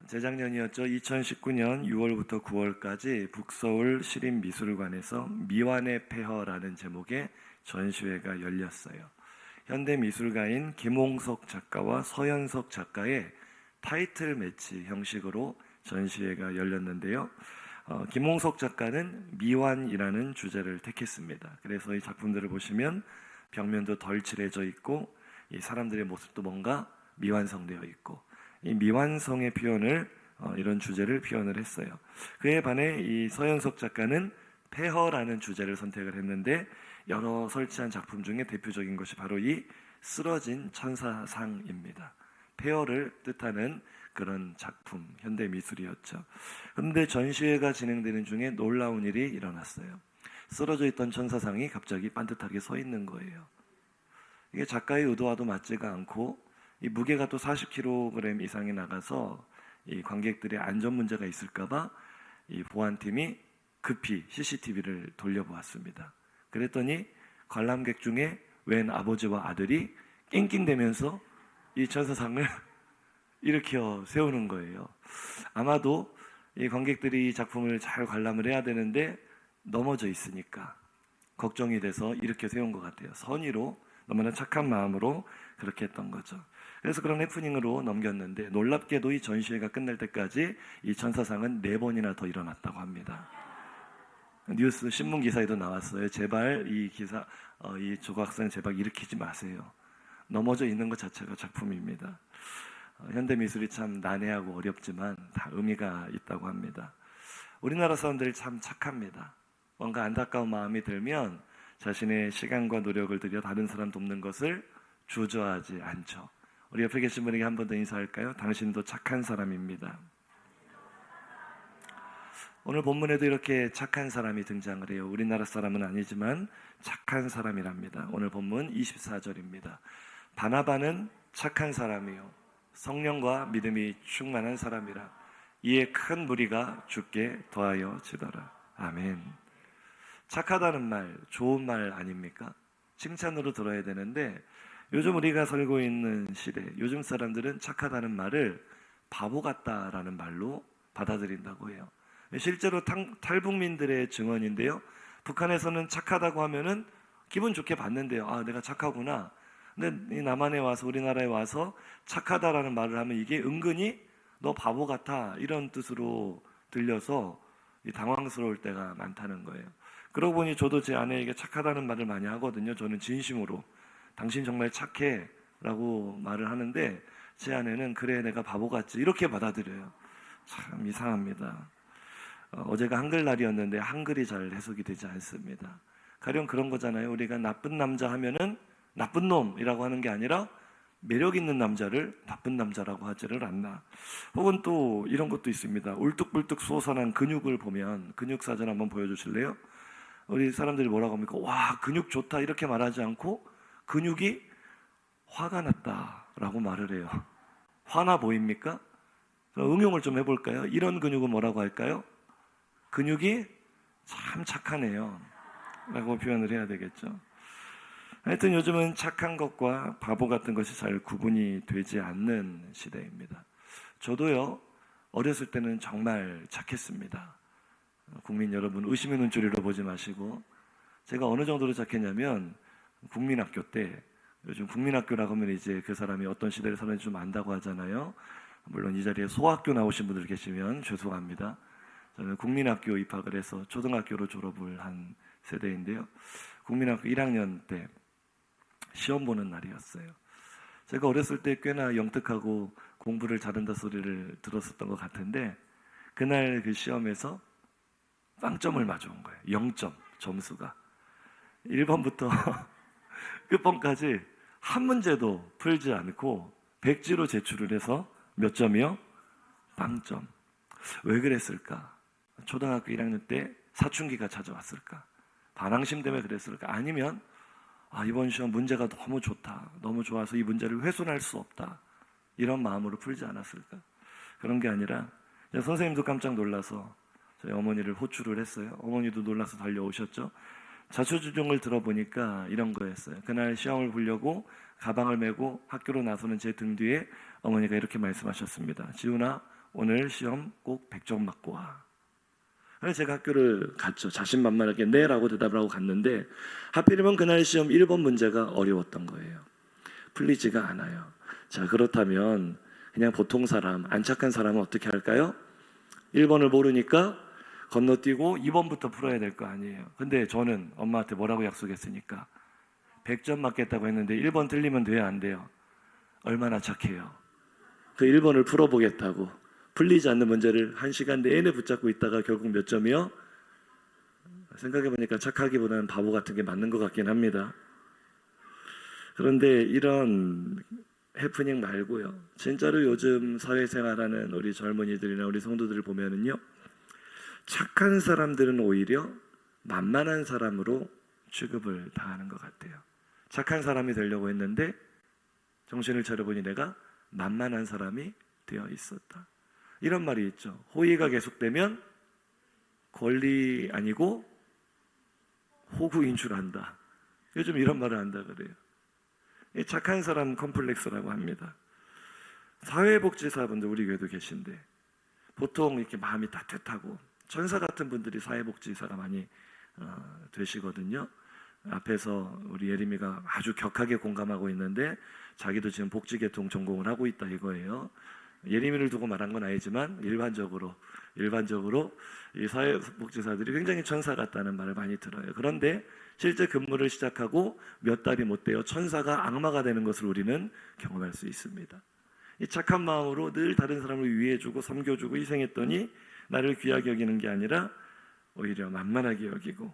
재작년이었죠. 2019년 6월부터 9월까지 북서울 시립미술관에서 미완의 폐허라는 제목의 전시회가 열렸어요. 현대미술가인 김홍석 작가와 서현석 작가의 타이틀 매치 형식으로 전시회가 열렸는데요. 김홍석 작가는 미완이라는 주제를 택했습니다. 그래서 이 작품들을 보시면 벽면도 덜 칠해져 있고 이 사람들의 모습도 뭔가 미완성되어 있고 이 미완성의 표현을 이런 주제를 표현을 했어요. 그에 반해 이 서현석 작가는 폐허라는 주제를 선택을 했는데 여러 설치한 작품 중에 대표적인 것이 바로 이 쓰러진 천사상입니다. 폐허를 뜻하는 그런 작품, 현대 미술이었죠. 그런데 전시회가 진행되는 중에 놀라운 일이 일어났어요. 쓰러져 있던 천사상이 갑자기 반듯하게 서 있는 거예요. 이게 작가의 의도와도 맞지가 않고 이 무게가 또 40kg 이상이 나가서 이 관객들의 안전 문제가 있을까봐 이 보안팀이 급히 CCTV를 돌려보았습니다. 그랬더니 관람객 중에 웬 아버지와 아들이 낑낑대면서 이 천사상을 일으켜 세우는 거예요. 아마도 이 관객들이 이 작품을 잘 관람을 해야 되는데 넘어져 있으니까 걱정이 돼서 일으켜 세운 것 같아요. 선의로 너무나 착한 마음으로 그렇게 했던 거죠. 그래서 그런 해프닝으로 넘겼는데 놀랍게도 이 전시회가 끝날 때까지 이 천사상은 4번이나 더 일어났다고 합니다. 뉴스 신문 기사에도 나왔어요. 제발 이 기사 이 조각상 제발 일으키지 마세요. 넘어져 있는 것 자체가 작품입니다. 현대 미술이 참 난해하고 어렵지만 다 의미가 있다고 합니다. 우리나라 사람들이 참 착합니다. 뭔가 안타까운 마음이 들면 자신의 시간과 노력을 들여 다른 사람 돕는 것을 주저하지 않죠. 우리 옆에 계신 분에게 한 번 더 인사할까요? 당신도 착한 사람입니다. 오늘 본문에도 이렇게 착한 사람이 등장을 해요. 우리나라 사람은 아니지만 착한 사람이랍니다. 오늘 본문 24절입니다. 바나바는 착한 사람이요 성령과 믿음이 충만한 사람이라 이에 큰 무리가 주께 더하여 지더라. 아멘. 착하다는 말, 좋은 말 아닙니까? 칭찬으로 들어야 되는데 요즘 우리가 살고 있는 시대, 요즘 사람들은 착하다는 말을 바보 같다라는 말로 받아들인다고 해요. 실제로 탈북민들의 증언인데요. 북한에서는 착하다고 하면은 기분 좋게 받는데요. 아, 내가 착하구나. 근데 이 남한에 와서 우리나라에 와서 착하다라는 말을 하면 이게 은근히 너 바보 같아 이런 뜻으로 들려서 당황스러울 때가 많다는 거예요. 그러고 보니 저도 제 아내에게 착하다는 말을 많이 하거든요. 저는 진심으로 당신 정말 착해 라고 말을 하는데 제 아내는 그래 내가 바보 같지 이렇게 받아들여요. 참 이상합니다. 어제가 한글날이었는데 한글이 잘 해석이 되지 않습니다. 가령 그런 거잖아요. 우리가 나쁜 남자 하면은 나쁜 놈이라고 하는 게 아니라 매력 있는 남자를 나쁜 남자라고 하지를 않나. 혹은 또 이런 것도 있습니다. 울뚝불뚝 솟아난 근육을 보면 근육 사진 한번 보여주실래요? 우리 사람들이 뭐라고 합니까? 와, 근육 좋다 이렇게 말하지 않고 근육이 화가 났다라고 말을 해요. 화나 보입니까? 응용을 좀 해볼까요? 이런 근육은 뭐라고 할까요? 근육이 참 착하네요 라고 표현을 해야 되겠죠. 하여튼 요즘은 착한 것과 바보 같은 것이 잘 구분이 되지 않는 시대입니다. 저도요 어렸을 때는 정말 착했습니다. 국민 여러분 의심의 눈초리로 보지 마시고 제가 어느 정도로 착했냐면 국민학교 때 요즘 국민학교라고 하면 이제 그 사람이 어떤 시대를 사는지 좀 안다고 하잖아요. 물론 이 자리에 소학교 나오신 분들 계시면 죄송합니다. 저는 국민학교 입학을 해서 초등학교로 졸업을 한 세대인데요. 국민학교 1학년 때 시험 보는 날이었어요. 제가 어렸을 때 꽤나 영특하고 공부를 잘한다 소리를 들었었던 것 같은데 그날 그 시험에서 빵점을 맞아온 거예요. 0점 점수가 1번부터 끝번까지 한 문제도 풀지 않고 백지로 제출을 해서 몇 점이요? 빵점. 왜 그랬을까? 초등학교 1학년 때 사춘기가 찾아왔을까? 반항심 때문에 그랬을까? 아니면 이번 시험 문제가 너무 좋다. 너무 좋아서 이 문제를 훼손할 수 없다. 이런 마음으로 풀지 않았을까? 그런 게 아니라 선생님도 깜짝 놀라서 저희 어머니를 호출을 했어요. 어머니도 놀라서 달려오셨죠. 자초지종을 들어보니까 이런 거였어요. 그날 시험을 보려고 가방을 메고 학교로 나서는 제 등 뒤에 어머니가 이렇게 말씀하셨습니다. 지훈아, 오늘 시험 꼭 100점 맞고 와. 그래서 제가 학교를 갔죠. 자신만만하게 네 라고 대답을 하고 갔는데 하필이면 그날 시험 1번 문제가 어려웠던 거예요. 풀리지가 않아요. 자, 그렇다면 그냥 보통 사람, 안 착한 사람은 어떻게 할까요? 1번을 모르니까 건너뛰고 2번부터 풀어야 될 거 아니에요. 근데 저는 엄마한테 뭐라고 약속했으니까 100점 맞겠다고 했는데 1번 틀리면 돼요, 안 돼요? 얼마나 착해요. 그 1번을 풀어보겠다고 풀리지 않는 문제를 1시간 내내 붙잡고 있다가 결국 몇 점이요? 생각해보니까 착하기보다는 바보 같은 게 맞는 것 같긴 합니다. 그런데 이런 해프닝 말고요, 진짜로 요즘 사회생활하는 우리 젊은이들이나 우리 성도들을 보면은요, 착한 사람들은 오히려 만만한 사람으로 취급을 당하는 것 같아요. 착한 사람이 되려고 했는데 정신을 차려보니 내가 만만한 사람이 되어 있었다. 이런 말이 있죠. 호의가 계속되면 권리 아니고 호구인 줄 안다. 요즘 이런 말을 한다 그래요. 이 착한 사람 컴플렉스라고 합니다. 사회복지사분들 우리 교회도 계신데 보통 이렇게 마음이 따뜻하고 천사 같은 분들이 사회복지사가 많이 되시거든요. 앞에서 우리 예림이가 아주 격하게 공감하고 있는데 자기도 지금 복지계통 전공을 하고 있다 이거예요. 예림이를 두고 말한 건 아니지만 일반적으로 이 사회복지사들이 굉장히 천사 같다는 말을 많이 들어요. 그런데 실제 근무를 시작하고 몇 달이 못 돼요. 천사가 악마가 되는 것을 우리는 경험할 수 있습니다. 이 착한 마음으로 늘 다른 사람을 위해주고 섬겨주고 희생했더니 나를 귀하게 여기는 게 아니라 오히려 만만하게 여기고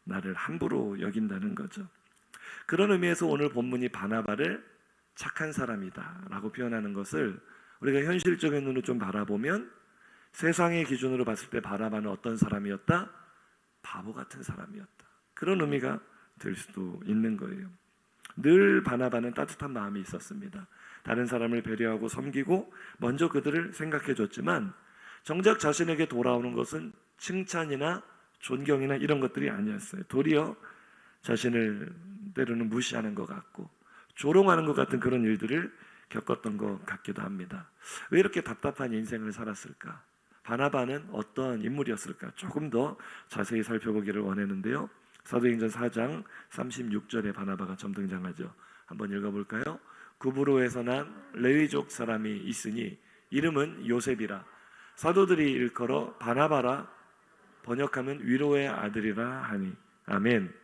나를 함부로 여긴다는 거죠. 그런 의미에서 오늘 본문이 바나바를 착한 사람이다 라고 표현하는 것을 우리가 현실적인 눈으로 좀 바라보면 세상의 기준으로 봤을 때 바나바는 어떤 사람이었다? 바보 같은 사람이었다. 그런 의미가 될 수도 있는 거예요. 늘 바나바는 따뜻한 마음이 있었습니다. 다른 사람을 배려하고 섬기고 먼저 그들을 생각해 줬지만 정작 자신에게 돌아오는 것은 칭찬이나 존경이나 이런 것들이 아니었어요. 도리어 자신을 때로는 무시하는 것 같고 조롱하는 것 같은 그런 일들을 겪었던 것 같기도 합니다. 왜 이렇게 답답한 인생을 살았을까? 바나바는 어떤 인물이었을까? 조금 더 자세히 살펴보기를 원했는데요. 사도행전 4장 36절에 바나바가 처음 등장하죠. 한번 읽어볼까요? 구브로에서 난 레위족 사람이 있으니 이름은 요셉이라 사도들이 일컬어 바나바라 번역하면 위로의 아들이라 하니. 아멘.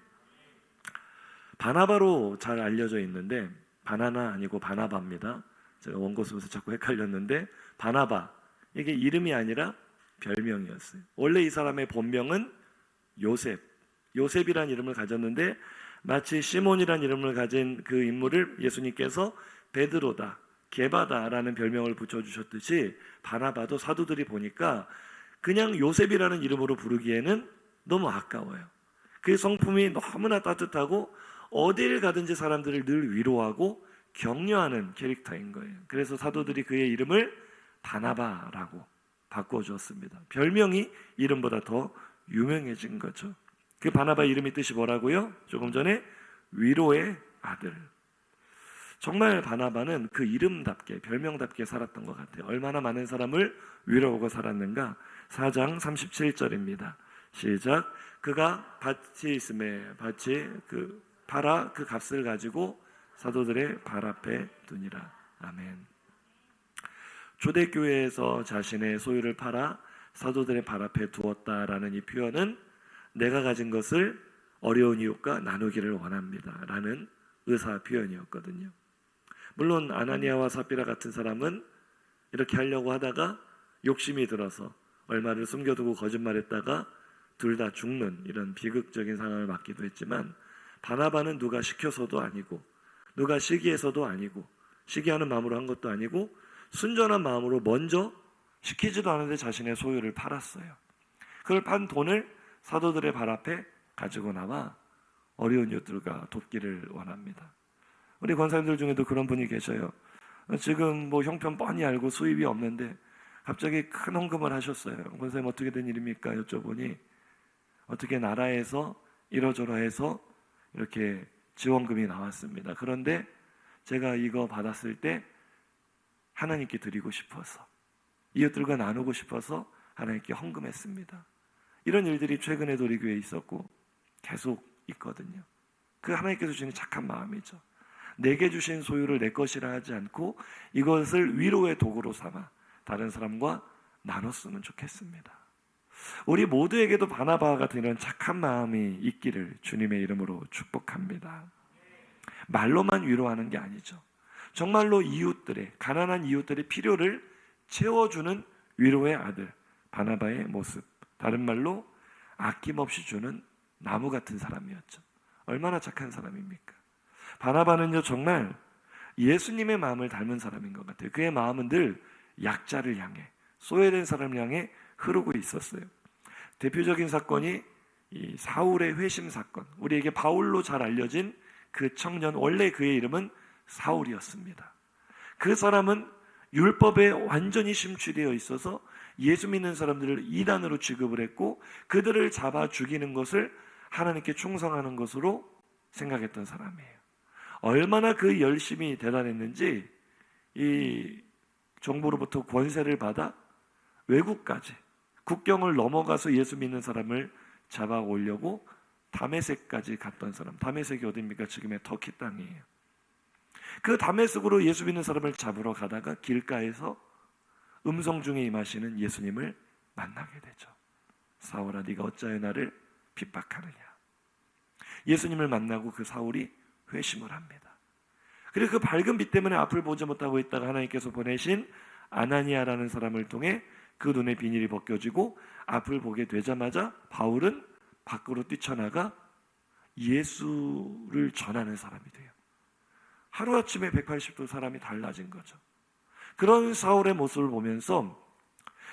바나바로 잘 알려져 있는데 바나나 아니고 바나바입니다. 제가 원고 쓰면서 자꾸 헷갈렸는데 바나바 이게 이름이 아니라 별명이었어요. 원래 이 사람의 본명은 요셉이란 이름을 가졌는데 마치 시몬이란 이름을 가진 그 인물을 예수님께서 베드로다, 게바다라는 별명을 붙여주셨듯이 바나바도 사도들이 보니까 그냥 요셉이라는 이름으로 부르기에는 너무 아까워요. 그 성품이 너무나 따뜻하고 어딜 가든지 사람들을 늘 위로하고 격려하는 캐릭터인 거예요. 그래서 사도들이 그의 이름을 바나바라고 바꿔주었습니다. 별명이 이름보다 더 유명해진 거죠. 그 바나바 이름의 뜻이 뭐라고요? 조금 전에 위로의 아들. 정말 바나바는 그 이름답게 별명답게 살았던 것 같아요. 얼마나 많은 사람을 위로하고 살았는가? 4장 37절입니다. 시작. 그가 밭이 있음에 밭이 팔아 그 값을 가지고 사도들의 발 앞에 두니라. 아멘. 초대교회에서 자신의 소유를 팔아 사도들의 발 앞에 두었다라는 이 표현은 내가 가진 것을 어려운 이웃과 나누기를 원합니다 라는 의사 표현이었거든요. 물론 아나니아와 삽비라 같은 사람은 이렇게 하려고 하다가 욕심이 들어서 얼마를 숨겨두고 거짓말했다가 둘 다 죽는 이런 비극적인 상황을 맞기도 했지만 바나바는 누가 시켜서도 아니고 누가 시기해서도 아니고 시기하는 마음으로 한 것도 아니고 순전한 마음으로 먼저 시키지도 않은데 자신의 소유를 팔았어요. 그걸 판 돈을 사도들의 발 앞에 가지고 나와 어려운 이웃들과 돕기를 원합니다. 우리 권사님들 중에도 그런 분이 계셔요. 지금 뭐 형편 뻔히 알고 수입이 없는데 갑자기 큰 헌금을 하셨어요. 권사님 어떻게 된 일입니까? 여쭤보니 어떻게 나라에서 이러저러해서 이렇게 지원금이 나왔습니다. 그런데 제가 이거 받았을 때 하나님께 드리고 싶어서 이웃들과 나누고 싶어서 하나님께 헌금했습니다. 이런 일들이 최근에도 우리 교회에 있었고 계속 있거든요. 그 하나님께서 주시는 착한 마음이죠. 내게 주신 소유를 내 것이라 하지 않고 이것을 위로의 도구로 삼아 다른 사람과 나눴으면 좋겠습니다. 우리 모두에게도 바나바와 같은 이런 착한 마음이 있기를 주님의 이름으로 축복합니다. 말로만 위로하는 게 아니죠. 정말로 이웃들의, 가난한 이웃들의 필요를 채워주는 위로의 아들 바나바의 모습, 다른 말로 아낌없이 주는 나무 같은 사람이었죠. 얼마나 착한 사람입니까? 바나바는요 정말 예수님의 마음을 닮은 사람인 것 같아요. 그의 마음은 늘 약자를 향해, 소외된 사람을 향해 흐르고 있었어요. 대표적인 사건이 이 사울의 회심 사건, 우리에게 바울로 잘 알려진 그 청년, 원래 그의 이름은 사울이었습니다. 그 사람은 율법에 완전히 심취되어 있어서 예수 믿는 사람들을 이단으로 취급을 했고 그들을 잡아 죽이는 것을 하나님께 충성하는 것으로 생각했던 사람이에요. 얼마나 그 열심이 대단했는지 이 정부로부터 권세를 받아 외국까지 국경을 넘어가서 예수 믿는 사람을 잡아오려고 다메섹까지 갔던 사람. 다메섹이 어디입니까? 지금의 터키 땅이에요. 그 다메섹으로 예수 믿는 사람을 잡으러 가다가 길가에서 음성 중에 임하시는 예수님을 만나게 되죠. 사울아, 네가 어찌하여 나를 핍박하느냐. 예수님을 만나고 그 사울이 회심을 합니다. 그리고 그 밝은 빛 때문에 앞을 보지 못하고 있다가 하나님께서 보내신 아나니아라는 사람을 통해 그 눈의 비닐이 벗겨지고 앞을 보게 되자마자 바울은 밖으로 뛰쳐나가 예수를 전하는 사람이 돼요. 하루아침에 180도 사람이 달라진 거죠. 그런 사울의 모습을 보면서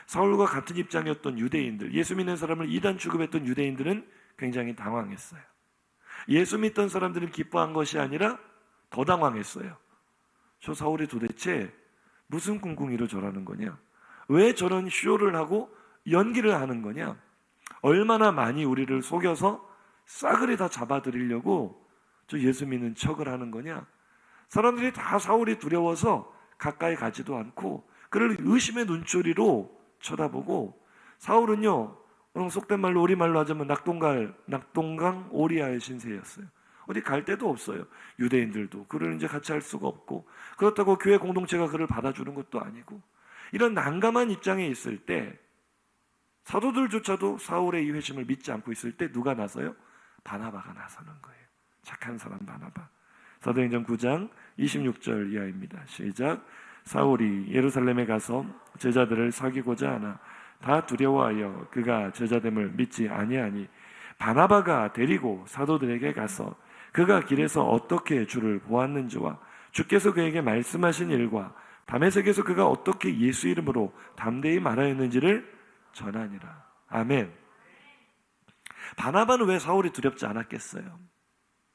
사울과 같은 입장이었던 유대인들, 예수 믿는 사람을 이단 취급했던 유대인들은 굉장히 당황했어요. 예수 믿던 사람들은 기뻐한 것이 아니라 더 당황했어요. 저 사울이 도대체 무슨 꿍꿍이로 저러는 거냐? 왜 저런 쇼를 하고 연기를 하는 거냐? 얼마나 많이 우리를 속여서 싸그리 다 잡아들이려고 저 예수 믿는 척을 하는 거냐? 사람들이 다 사울이 두려워서 가까이 가지도 않고 그를 의심의 눈초리로 쳐다보고 사울은요 속된 말로 우리말로 하자면 낙동강 오리아의 신세였어요. 어디 갈 데도 없어요. 유대인들도 그를 이제 같이 할 수가 없고 그렇다고 교회 공동체가 그를 받아주는 것도 아니고 이런 난감한 입장에 있을 때 사도들조차도 사울의 이 회심을 믿지 않고 있을 때 누가 나서요? 바나바가 나서는 거예요. 착한 사람 바나바. 사도행전 9장 26절 이하입니다. 시작. 사울이 예루살렘에 가서 제자들을 사귀고자 하나 다 두려워하여 그가 제자됨을 믿지 아니하니 바나바가 데리고 사도들에게 가서 그가 길에서 어떻게 주를 보았는지와 주께서 그에게 말씀하신 일과 다메섹에서 그가 어떻게 예수 이름으로 담대히 말하였는지를 전하니라. 아멘. 바나바는 왜 사울이 두렵지 않았겠어요?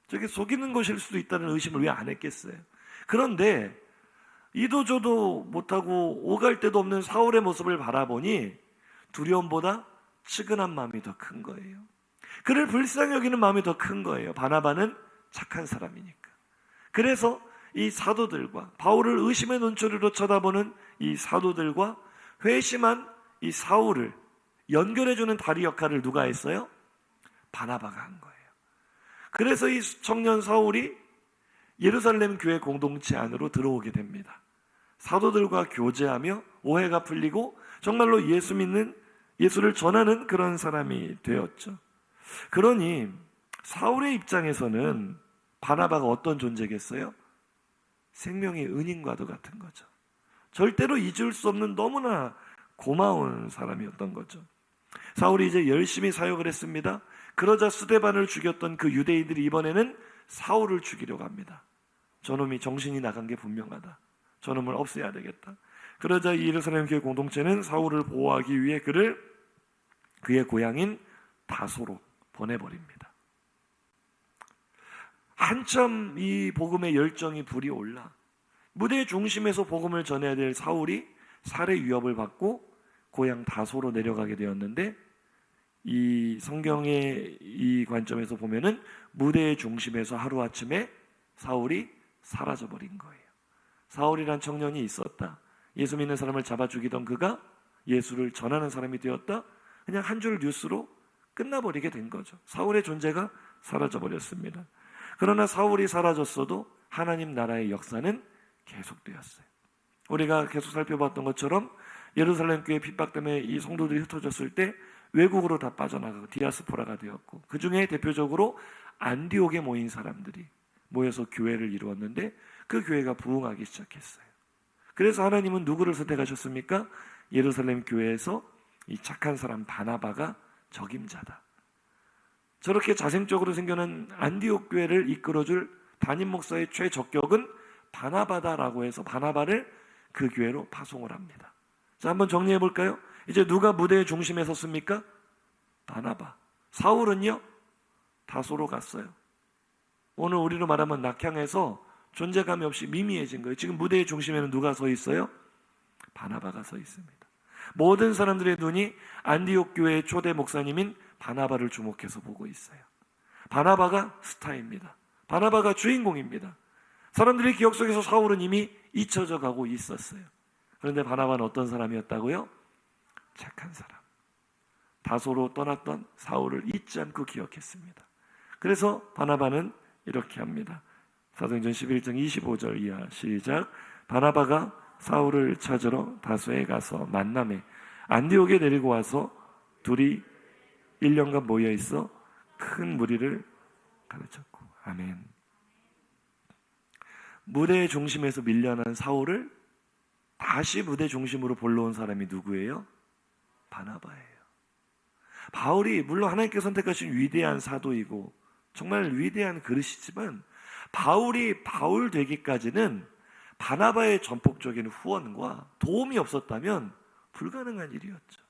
저게 속이는 것일 수도 있다는 의심을 왜 안 했겠어요? 그런데 이도저도 못하고 오갈 데도 없는 사울의 모습을 바라보니 두려움보다 측은한 마음이 더 큰 거예요. 그를 불쌍히 여기는 마음이 더 큰 거예요. 바나바는 착한 사람이니까. 그래서 이 사도들과 바울을 의심의 눈초리로 쳐다보는 이 사도들과 회심한 이 사울을 연결해주는 다리 역할을 누가 했어요? 바나바가 한 거예요. 그래서 이 청년 사울이 예루살렘 교회 공동체 안으로 들어오게 됩니다. 사도들과 교제하며 오해가 풀리고 정말로 예수 믿는, 예수를 전하는 그런 사람이 되었죠. 그러니 사울의 입장에서는 바나바가 어떤 존재겠어요? 생명의 은인과도 같은 거죠. 절대로 잊을 수 없는 너무나 고마운 사람이었던 거죠. 사울이 이제 열심히 사역을 했습니다. 그러자 스데반을 죽였던 그 유대인들이 이번에는 사울을 죽이려고 합니다. 저놈이 정신이 나간 게 분명하다. 저놈을 없애야 되겠다. 그러자 이 예루살렘 교회 공동체는 사울을 보호하기 위해 그를 그의 고향인 다소로 보내버립니다. 한참 이 복음의 열정이 불이 올라 무대의 중심에서 복음을 전해야 될 사울이 살해 위협을 받고 고향 다소로 내려가게 되었는데 이 성경의 이 관점에서 보면은 무대의 중심에서 하루아침에 사울이 사라져버린 거예요. 사울이란 청년이 있었다. 예수 믿는 사람을 잡아 죽이던 그가 예수를 전하는 사람이 되었다. 그냥 한 줄 뉴스로 끝나버리게 된 거죠. 사울의 존재가 사라져버렸습니다. 그러나 사울이 사라졌어도 하나님 나라의 역사는 계속되었어요. 우리가 계속 살펴봤던 것처럼 예루살렘 교회 핍박 때문에 이 성도들이 흩어졌을 때 외국으로 다 빠져나가고 디아스포라가 되었고, 그 중에 대표적으로 안디옥에 모인 사람들이 모여서 교회를 이루었는데 그 교회가 부흥하기 시작했어요. 그래서 하나님은 누구를 선택하셨습니까? 예루살렘 교회에서 이 착한 사람 바나바가 적임자다. 저렇게 자생적으로 생겨난 안디옥 교회를 이끌어줄 담임 목사의 최적격은 바나바다라고 해서 바나바를 그 교회로 파송을 합니다. 자, 한번 정리해 볼까요? 이제 누가 무대의 중심에 섰습니까? 바나바. 사울은요? 다소로 갔어요. 오늘 우리로 말하면 낙향해서 존재감이 없이 미미해진 거예요. 지금 무대의 중심에는 누가 서 있어요? 바나바가 서 있습니다. 모든 사람들의 눈이 안디옥 교회의 초대 목사님인 바나바를 주목해서 보고 있어요. 바나바가 스타입니다. 바나바가 주인공입니다. 사람들의 기억 속에서 사울은 이미 잊혀져 가고 있었어요. 그런데 바나바는 어떤 사람이었다고요? 착한 사람. 다소로 떠났던 사울을 잊지 않고 기억했습니다. 그래서 바나바는 이렇게 합니다. 사도행전 11장 25절 이하 시작. 바나바가 사울을 찾으러 다소에 가서 만남에 안디옥에 내리고 와서 둘이 1년간 모여 있어 큰 무리를 가르쳤고. 아멘. 무대의 중심에서 밀려난 사울을 다시 무대 중심으로 불러온 사람이 누구예요? 바나바예요. 바울이 물론 하나님께서 선택하신 위대한 사도이고 정말 위대한 그릇이지만 바울이 바울 되기까지는 바나바의 전폭적인 후원과 도움이 없었다면 불가능한 일이었죠.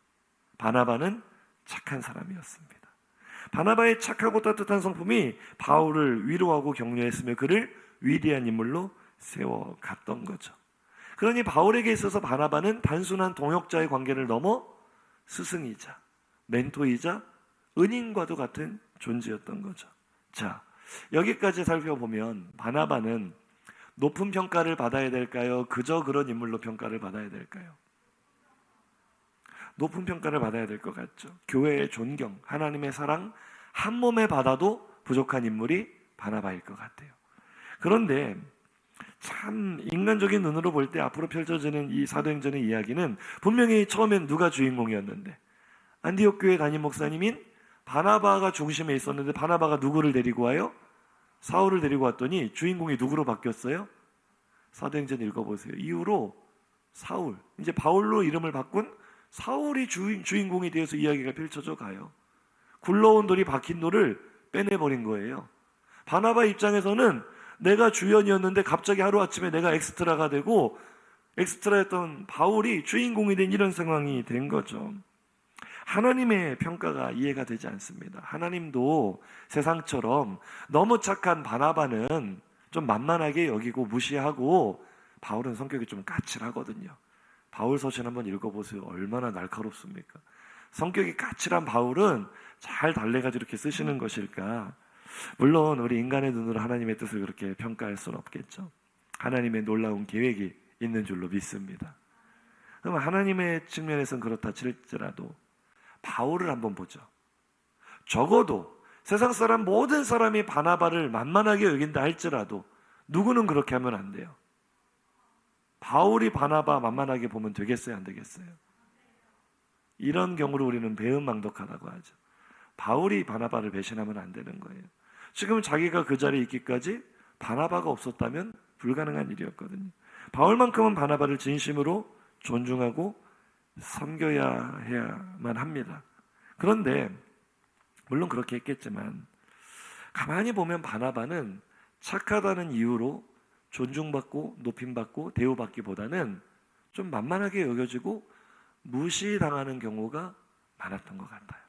바나바는 착한 사람이었습니다. 바나바의 착하고 따뜻한 성품이 바울을 위로하고 격려했으며 그를 위대한 인물로 세워갔던 거죠. 그러니 바울에게 있어서 바나바는 단순한 동역자의 관계를 넘어 스승이자 멘토이자 은인과도 같은 존재였던 거죠. 자, 여기까지 살펴보면 바나바는 높은 평가를 받아야 될까요? 그저 그런 인물로 평가를 받아야 될까요? 높은 평가를 받아야 될 것 같죠. 교회의 존경, 하나님의 사랑 한 몸에 받아도 부족한 인물이 바나바일 것 같아요. 그런데 참 인간적인 눈으로 볼 때 앞으로 펼쳐지는 이 사도행전의 이야기는 분명히 처음엔 누가 주인공이었는데 안디옥 교회 담임 목사님인 바나바가 중심에 있었는데 바나바가 누구를 데리고 와요? 사울을 데리고 왔더니 주인공이 누구로 바뀌었어요? 사도행전 읽어보세요. 이후로 사울, 이제 바울로 이름을 바꾼 사울이 주인공이 되어서 이야기가 펼쳐져 가요. 굴러온 돌이 박힌 돌을 빼내버린 거예요. 바나바 입장에서는 내가 주연이었는데 갑자기 하루아침에 내가 엑스트라가 되고 엑스트라였던 바울이 주인공이 된 이런 상황이 된 거죠. 하나님의 평가가 이해가 되지 않습니다. 하나님도 세상처럼 너무 착한 바나바는 좀 만만하게 여기고 무시하고 바울은 성격이 좀 까칠하거든요. 바울 서신 한번 읽어보세요. 얼마나 날카롭습니까? 성격이 까칠한 바울은 잘 달래가지고 이렇게 쓰시는 것일까? 물론 우리 인간의 눈으로 하나님의 뜻을 그렇게 평가할 수는 없겠죠. 하나님의 놀라운 계획이 있는 줄로 믿습니다. 그럼 하나님의 측면에서는 그렇다 칠지라도 바울을 한번 보죠. 적어도 세상 사람 모든 사람이 바나바를 만만하게 여긴다 할지라도 누구는 그렇게 하면 안 돼요. 바울이 바나바 만만하게 보면 되겠어요, 안 되겠어요? 이런 경우를 우리는 배은망덕하다고 하죠. 바울이 바나바를 배신하면 안 되는 거예요. 지금 자기가 그 자리에 있기까지 바나바가 없었다면 불가능한 일이었거든요. 바울만큼은 바나바를 진심으로 존중하고 섬겨야 해야만 합니다. 그런데 물론 그렇게 했겠지만 가만히 보면 바나바는 착하다는 이유로 존중받고 높임받고 대우받기보다는 좀 만만하게 여겨지고 무시당하는 경우가 많았던 것 같아요.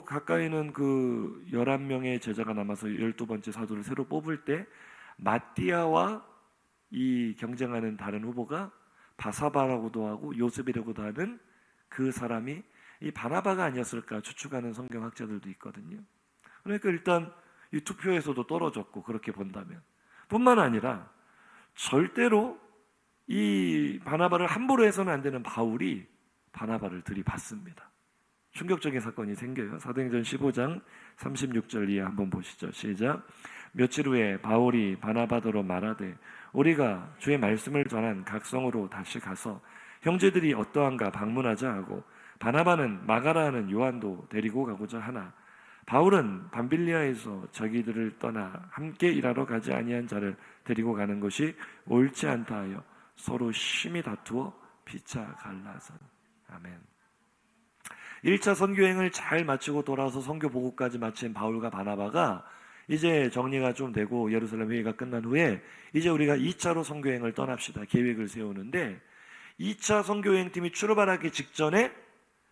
가까이는 그 11명의 제자가 남아서 12번째 사도를 새로 뽑을 때 마띠아와 이 경쟁하는 다른 후보가 바사바라고도 하고 요셉이라고도 하는 그 사람이 이 바나바가 아니었을까 추측하는 성경학자들도 있거든요. 그러니까 일단 이 투표에서도 떨어졌고 그렇게 본다면 뿐만 아니라 절대로 이 바나바를 함부로 해서는 안 되는 바울이 바나바를 들이받습니다. 충격적인 사건이 생겨요. 사도행전 15장 36절 이하 한번 보시죠. 시작. 며칠 후에 바울이 바나바더러 말하되 우리가 주의 말씀을 전한 각 성으로 다시 가서 형제들이 어떠한가 방문하자 하고 바나바는 마가라 하는 요한도 데리고 가고자 하나 바울은 밤빌리아에서 자기들을 떠나 함께 일하러 가지 아니한 자를 데리고 가는 것이 옳지 않다 하여 서로 심히 다투어 피차 갈라선. 아멘. 1차 선교행을 잘 마치고 돌아와서 선교 보고까지 마친 바울과 바나바가 이제 정리가 좀 되고 예루살렘 회의가 끝난 후에 이제 우리가 2차로 선교행을 떠납시다 계획을 세우는데 2차 선교행 팀이 출발하기 직전에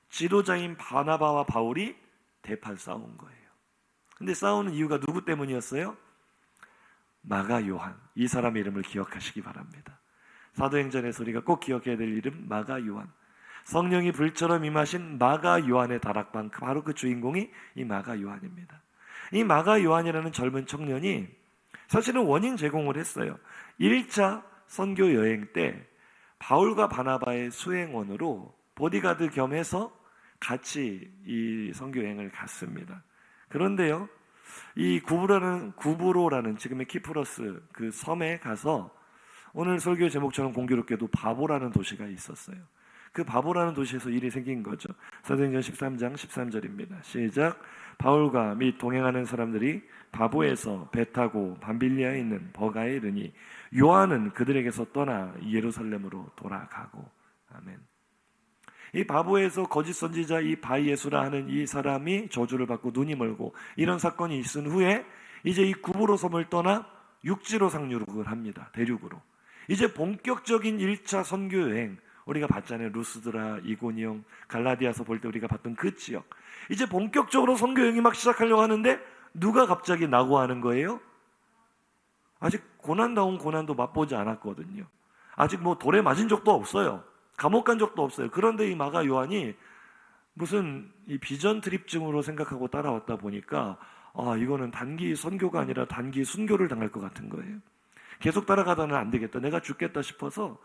지도자인 바나바와 바울이 대판 싸운 거예요. 근데 싸우는 이유가 누구 때문이었어요? 마가 요한. 이 사람의 이름을 기억하시기 바랍니다. 사도행전에서 우리가 꼭 기억해야 될 이름 마가 요한. 성령이 불처럼 임하신 마가 요한의 다락방, 바로 그 주인공이 이 마가 요한입니다. 이 마가 요한이라는 젊은 청년이 사실은 원인 제공을 했어요. 1차 선교 여행 때 바울과 바나바의 수행원으로 보디가드 겸해서 같이 이 선교 여행을 갔습니다. 그런데요, 이 구브로라는 지금의 키프러스 그 섬에 가서 오늘 설교의 제목처럼 공교롭게도 바보라는 도시가 있었어요. 그 바보라는 도시에서 일이 생긴 거죠. 사도행전 13장 13절입니다. 시작. 바울과 및 동행하는 사람들이 바보에서 배 타고 밤빌리아에 있는 버가에 이르니 요한은 그들에게서 떠나 예루살렘으로 돌아가고. 아멘. 이 바보에서 거짓 선지자 이 바이예수라 하는 이 사람이 저주를 받고 눈이 멀고 이런 사건이 있은 후에 이제 이 구브로 섬을 떠나 육지로 상륙을 합니다. 대륙으로. 이제 본격적인 1차 선교 여행, 우리가 봤잖아요. 루스드라, 이고니움, 갈라디아서 볼 때 우리가 봤던 그 지역. 이제 본격적으로 선교 여행이 막 시작하려고 하는데 누가 갑자기 낙오하는 거예요? 아직 고난다운 고난도 맛보지 않았거든요. 아직 뭐 돌에 맞은 적도 없어요. 감옥 간 적도 없어요. 그런데 이 마가 요한이 무슨 이 비전 트립증으로 생각하고 따라왔다 보니까 이거는 단기 선교가 아니라 단기 순교를 당할 것 같은 거예요. 계속 따라가다는 안 되겠다. 내가 죽겠다 싶어서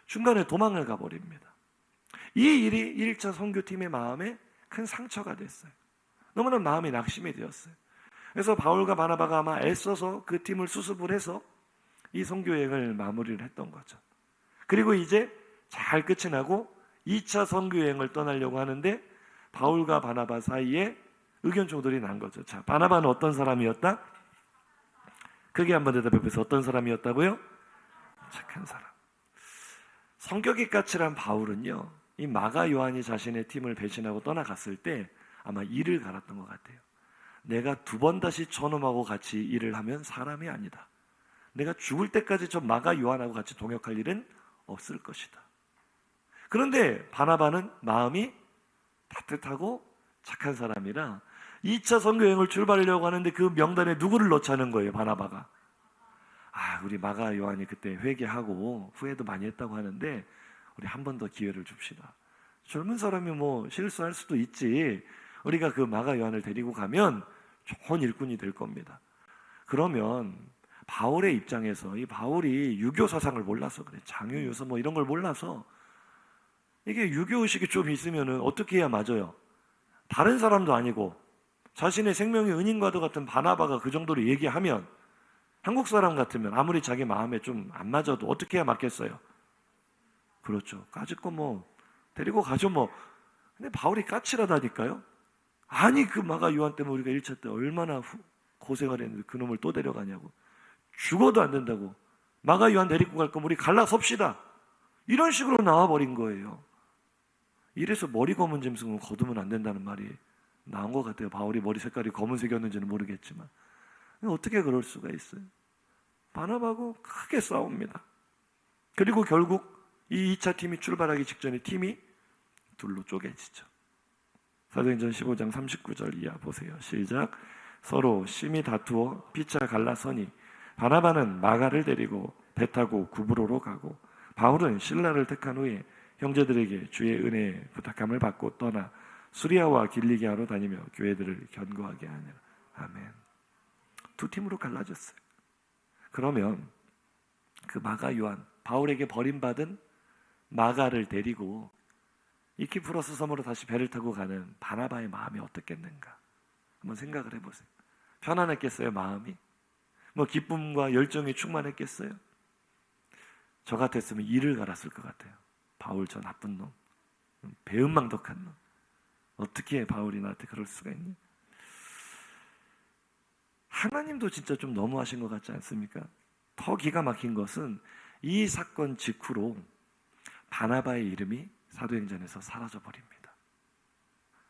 중간에 도망을 가버립니다. 이 일이 1차 선교팀의 마음에 큰 상처가 됐어요. 너무나 마음이 낙심이 되었어요. 그래서 바울과 바나바가 아마 애써서 그 팀을 수습을 해서 이 선교여행을 마무리를 했던 거죠. 그리고 이제 잘 끝이 나고 2차 선교여행을 떠나려고 하는데 바울과 바나바 사이에 의견 충돌이 난 거죠. 자, 바나바는 어떤 사람이었다? 크게 한번 대답해 보세요. 어떤 사람이었다고요? 착한 사람. 성격이 까칠한 바울은요, 이 마가 요한이 자신의 팀을 배신하고 떠나갔을 때 아마 이를 갈았던 것 같아요. 내가 2번 다시 저놈하고 같이 일을 하면 사람이 아니다. 내가 죽을 때까지 저 마가 요한하고 같이 동역할 일은 없을 것이다. 그런데 바나바는 마음이 따뜻하고 착한 사람이라 2차 선교여행을 출발하려고 하는데 그 명단에 누구를 넣자는 거예요, 바나바가. 우리 마가 요한이 그때 회개하고 후회도 많이 했다고 하는데 우리 한 번 더 기회를 줍시다. 젊은 사람이 뭐 실수할 수도 있지. 우리가 그 마가 요한을 데리고 가면 좋은 일꾼이 될 겁니다. 그러면 바울의 입장에서 이 바울이 유교 사상을 몰라서 그래. 장유유서 뭐 이런 걸 몰라서 이게 유교의식이 좀 있으면 어떻게 해야 맞아요? 다른 사람도 아니고 자신의 생명의 은인과도 같은 바나바가 그 정도로 얘기하면 한국 사람 같으면 아무리 자기 마음에 좀 안 맞아도 어떻게 해야 맞겠어요? 그렇죠. 까짓 거 뭐 데리고 가죠 뭐. 근데 바울이 까칠하다니까요. 아니 그 마가 요한 때문에 우리가 1차 때 얼마나 고생을 했는데 그놈을 또 데려가냐고. 죽어도 안 된다고. 마가 요한 데리고 갈 거면 우리 갈라섭시다. 이런 식으로 나와버린 거예요. 이래서 머리 검은 짐승은 거두면 안 된다는 말이 나온 것 같아요. 바울이 머리 색깔이 검은색이었는지는 모르겠지만 어떻게 그럴 수가 있어요? 바나바하고 크게 싸웁니다. 그리고 결국 이 2차 팀이 출발하기 직전에 팀이 둘로 쪼개지죠. 사도행전 15장 39절 이하 보세요. 시작. 서로 심히 다투어 피차 갈라서니 바나바는 마가를 데리고 배 타고 구브로로 가고 바울은 실라를 택한 후에 형제들에게 주의 은혜에 부탁함을 받고 떠나 수리아와 길리기아로 다니며 교회들을 견고하게 하니라. 아멘. 2팀으로 갈라졌어요. 그러면 그 마가 요한, 바울에게 버림받은 마가를 데리고 이 키프로스 섬으로 다시 배를 타고 가는 바나바의 마음이 어떻겠는가 한번 생각을 해보세요. 편안했겠어요? 마음이? 뭐 기쁨과 열정이 충만했겠어요? 저 같았으면 이를 갈았을 것 같아요. 바울 저 나쁜 놈, 배은망덕한 놈, 어떻게 바울이 나한테 그럴 수가 있니? 하나님도 진짜 좀 너무하신 것 같지 않습니까? 더 기가 막힌 것은 이 사건 직후로 바나바의 이름이 사도행전에서 사라져버립니다.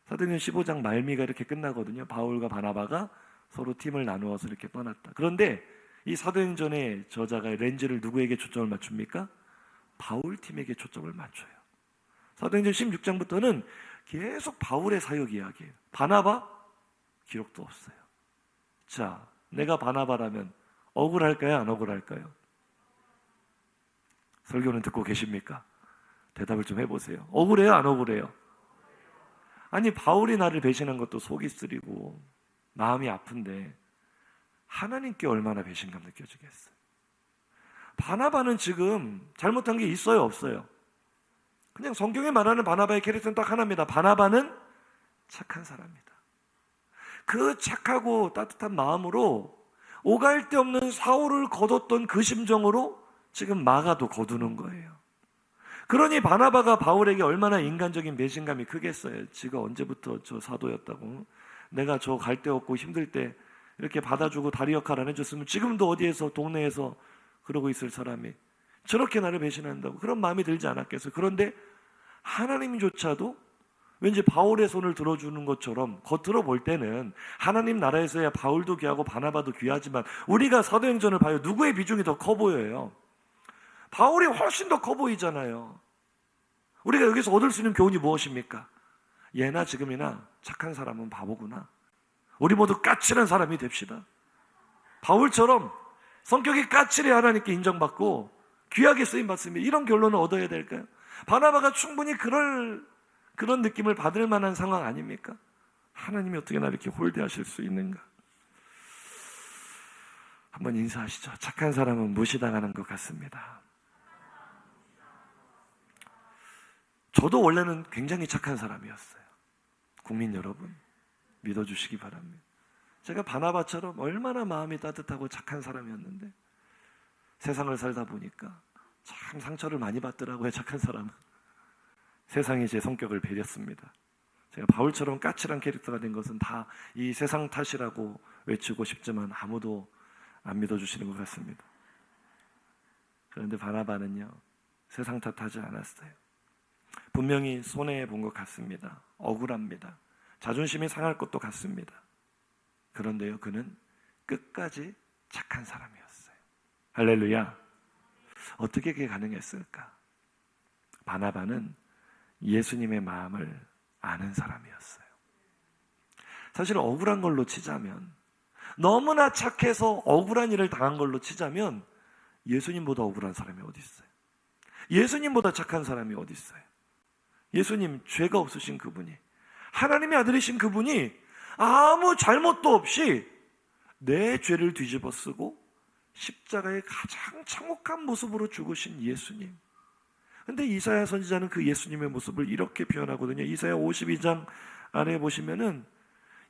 사도행전 15장 말미가 이렇게 끝나거든요. 바울과 바나바가 서로 팀을 나누어서 이렇게 떠났다. 그런데 이 사도행전의 저자가 렌즈를 누구에게 초점을 맞춥니까? 바울 팀에게 초점을 맞춰요. 사도행전 16장부터는 계속 바울의 사역 이야기예요. 바나바? 기록도 없어요. 자, 내가 바나바라면 억울할까요? 안 억울할까요? 설교는 듣고 계십니까? 대답을 좀 해보세요. 억울해요? 안 억울해요? 아니, 바울이 나를 배신한 것도 속이 쓰리고 마음이 아픈데 하나님께 얼마나 배신감 느껴지겠어요? 바나바는 지금 잘못한 게 있어요? 없어요? 그냥 성경에 말하는 바나바의 캐릭터는 딱 하나입니다. 바나바는 착한 사람이다. 그 착하고 따뜻한 마음으로 오갈 데 없는 사울을 거뒀던 그 심정으로 지금 마가도 거두는 거예요. 그러니 바나바가 바울에게 얼마나 인간적인 배신감이 크겠어요. 지가 언제부터 저 사도였다고, 내가 저 갈 데 없고 힘들 때 이렇게 받아주고 다리 역할 안 해줬으면 지금도 어디에서 동네에서 그러고 있을 사람이 저렇게 나를 배신한다고, 그런 마음이 들지 않았겠어요. 그런데 하나님조차도 왠지 바울의 손을 들어주는 것처럼 겉으로 볼 때는 하나님 나라에서야 바울도 귀하고 바나바도 귀하지만 우리가 사도행전을 봐요. 누구의 비중이 더 커 보여요? 바울이 훨씬 더 커 보이잖아요. 우리가 여기서 얻을 수 있는 교훈이 무엇입니까? 예나 지금이나 착한 사람은 바보구나. 우리 모두 까칠한 사람이 됩시다. 바울처럼 성격이 까칠해 하나님께 인정받고 귀하게 쓰임받습니다. 이런 결론을 얻어야 될까요? 바나바가 충분히 그런 느낌을 받을 만한 상황 아닙니까? 하나님이 어떻게 나를 이렇게 홀대하실 수 있는가? 한번 인사하시죠. 착한 사람은 무시당하는 것 같습니다. 저도 원래는 굉장히 착한 사람이었어요. 국민 여러분, 믿어주시기 바랍니다. 제가 바나바처럼 얼마나 마음이 따뜻하고 착한 사람이었는데 세상을 살다 보니까 참 상처를 많이 받더라고요. 착한 사람은. 세상이 제 성격을 배렸습니다. 제가 바울처럼 까칠한 캐릭터가 된 것은 다 이 세상 탓이라고 외치고 싶지만 아무도 안 믿어주시는 것 같습니다. 그런데 바나바는요, 세상 탓하지 않았어요. 분명히 손해본 것 같습니다. 억울합니다. 자존심이 상할 것도 같습니다. 그런데요, 그는 끝까지 착한 사람이었어요. 할렐루야. 어떻게 그게 가능했을까? 바나바는 예수님의 마음을 아는 사람이었어요. 사실 억울한 걸로 치자면, 너무나 착해서 억울한 일을 당한 걸로 치자면 예수님보다 억울한 사람이 어디 있어요? 예수님보다 착한 사람이 어디 있어요? 예수님, 죄가 없으신 그분이, 하나님의 아들이신 그분이 아무 잘못도 없이 내 죄를 뒤집어 쓰고 십자가의 가장 참혹한 모습으로 죽으신 예수님. 근데 이사야 선지자는 그 예수님의 모습을 이렇게 표현하거든요. 이사야 52장 안에 보시면은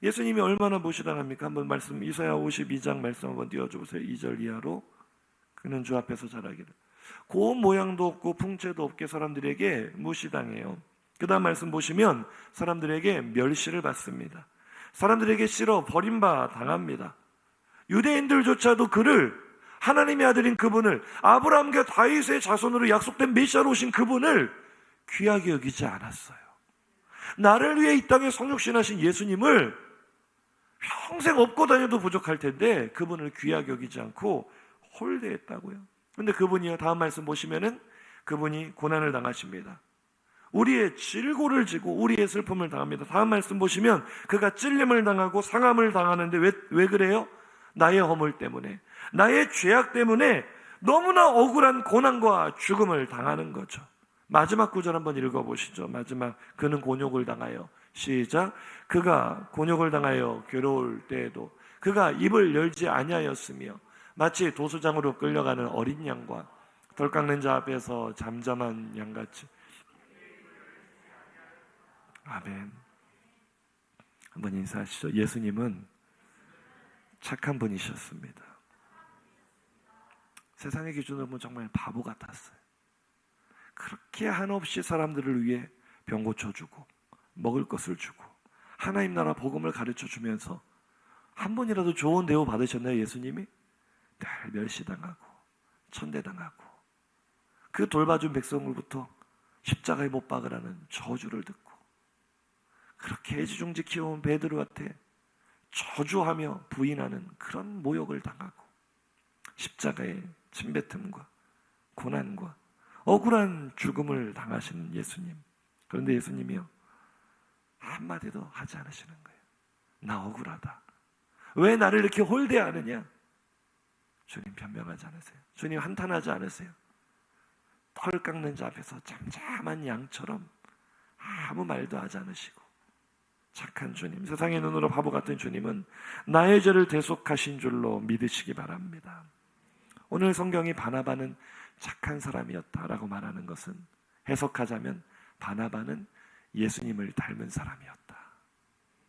예수님이 얼마나 무시당합니까? 한번 말씀, 이사야 52장 말씀 한번 띄워주세요. 2절 이하로. 그는 주 앞에서 자라기를 고운 모양도 없고 풍채도 없게 사람들에게 무시당해요. 그 다음 말씀 보시면 사람들에게 멸시를 받습니다. 사람들에게 싫어 버림바 당합니다. 유대인들조차도 그를, 하나님의 아들인 그분을, 아브라함과 다윗의 자손으로 약속된 메시아로 오신 그분을 귀하게 여기지 않았어요. 나를 위해 이 땅에 성육신하신 예수님을 평생 업고 다녀도 부족할 텐데 그분을 귀하게 여기지 않고 홀대했다고요. 근데 그분이요, 다음 말씀 보시면은 그분이 고난을 당하십니다. 우리의 질고를 지고 우리의 슬픔을 당합니다. 다음 말씀 보시면 그가 찔림을 당하고 상함을 당하는데 왜 그래요? 나의 허물 때문에, 나의 죄악 때문에 너무나 억울한 고난과 죽음을 당하는 거죠. 마지막 구절 한번 읽어보시죠. 마지막, 그는 곤욕을 당하여, 시작, 그가 곤욕을 당하여 괴로울 때에도 그가 입을 열지 아니하였으며 마치 도수장으로 끌려가는 어린 양과 덜 깎는 자 앞에서 잠잠한 양같이 아멘. 한번 인사하시죠. 예수님은 착한 분이셨습니다. 세상의 기준으로 보면 정말 바보 같았어요. 그렇게 한없이 사람들을 위해 병 고쳐주고 먹을 것을 주고 하나님 나라 복음을 가르쳐주면서 한 번이라도 좋은 대우 받으셨나요? 예수님이? 늘 멸시당하고 천대당하고 그 돌봐준 백성으로부터 십자가에 못 박으라는 저주를 듣고 그렇게 애지중지 키워온 베드로한테 저주하며 부인하는 그런 모욕을 당하고 십자가의 침뱉음과 고난과 억울한 죽음을 당하시는 예수님. 그런데 예수님이요 한마디도 하지 않으시는 거예요. 나 억울하다. 왜 나를 이렇게 홀대하느냐? 주님 변명하지 않으세요. 주님 한탄하지 않으세요. 털 깎는 자 앞에서 잠잠한 양처럼 아무 말도 하지 않으시고 착한 주님, 세상의 눈으로 바보 같은 주님은 나의 죄를 대속하신 줄로 믿으시기 바랍니다. 오늘 성경이 바나바는 착한 사람이었다라고 말하는 것은 해석하자면 바나바는 예수님을 닮은 사람이었다.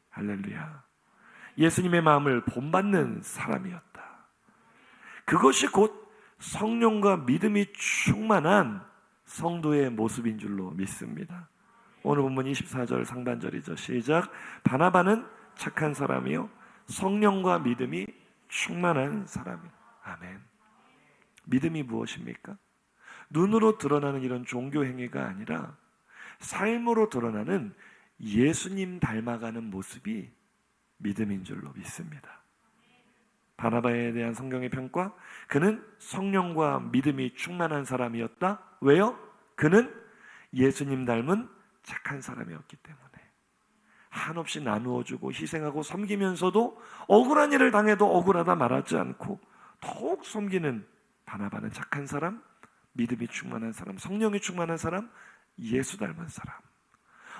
할렐루야. 예수님의 마음을 본받는 사람이었다. 그것이 곧 성령과 믿음이 충만한 성도의 모습인 줄로 믿습니다. 오늘 본문 24절 상반절이죠. 시작. 바나바는 착한 사람이요 성령과 믿음이 충만한 사람이요. 아멘. 믿음이 무엇입니까? 눈으로 드러나는 이런 종교 행위가 아니라 삶으로 드러나는 예수님 닮아가는 모습이 믿음인 줄로 믿습니다. 바나바에 대한 성경의 평가, 그는 성령과 믿음이 충만한 사람이었다. 왜요? 그는 예수님 닮은 착한 사람이었기 때문에 한없이 나누어주고 희생하고 섬기면서도 억울한 일을 당해도 억울하다 말하지 않고 더욱 섬기는 바나바는 착한 사람, 믿음이 충만한 사람, 성령이 충만한 사람, 예수 닮은 사람.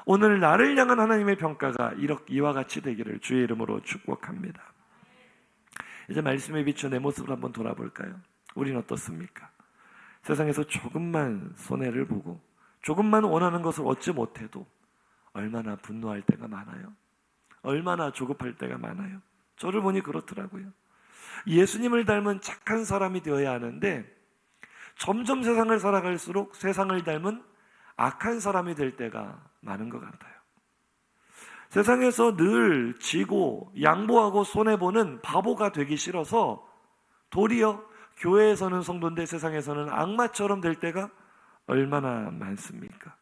오늘 나를 향한 하나님의 평가가 이와 같이 되기를 주의 이름으로 축복합니다. 이제 말씀에 비춰 내 모습을 한번 돌아볼까요? 우린 어떻습니까? 세상에서 조금만 손해를 보고 조금만 원하는 것을 얻지 못해도 얼마나 분노할 때가 많아요. 얼마나 조급할 때가 많아요. 저를 보니 그렇더라고요. 예수님을 닮은 착한 사람이 되어야 하는데 점점 세상을 살아갈수록 세상을 닮은 악한 사람이 될 때가 많은 것 같아요. 세상에서 늘 지고 양보하고 손해보는 바보가 되기 싫어서 도리어 교회에서는 성도인데 세상에서는 악마처럼 될 때가 얼마나 많습니까?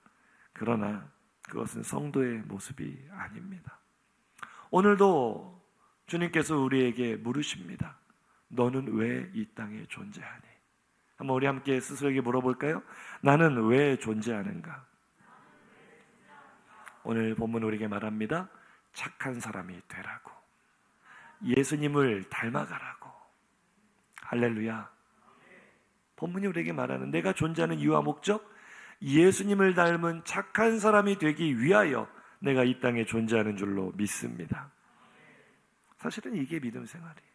그러나 그것은 성도의 모습이 아닙니다. 오늘도 주님께서 우리에게 물으십니다. 너는 왜 이 땅에 존재하니? 한번 우리 함께 스스로에게 물어볼까요? 나는 왜 존재하는가? 오늘 본문 우리에게 말합니다. 착한 사람이 되라고. 예수님을 닮아가라고. 할렐루야. 본문이 우리에게 말하는 내가 존재하는 이유와 목적, 예수님을 닮은 착한 사람이 되기 위하여 내가 이 땅에 존재하는 줄로 믿습니다. 사실은 이게 믿음 생활이에요.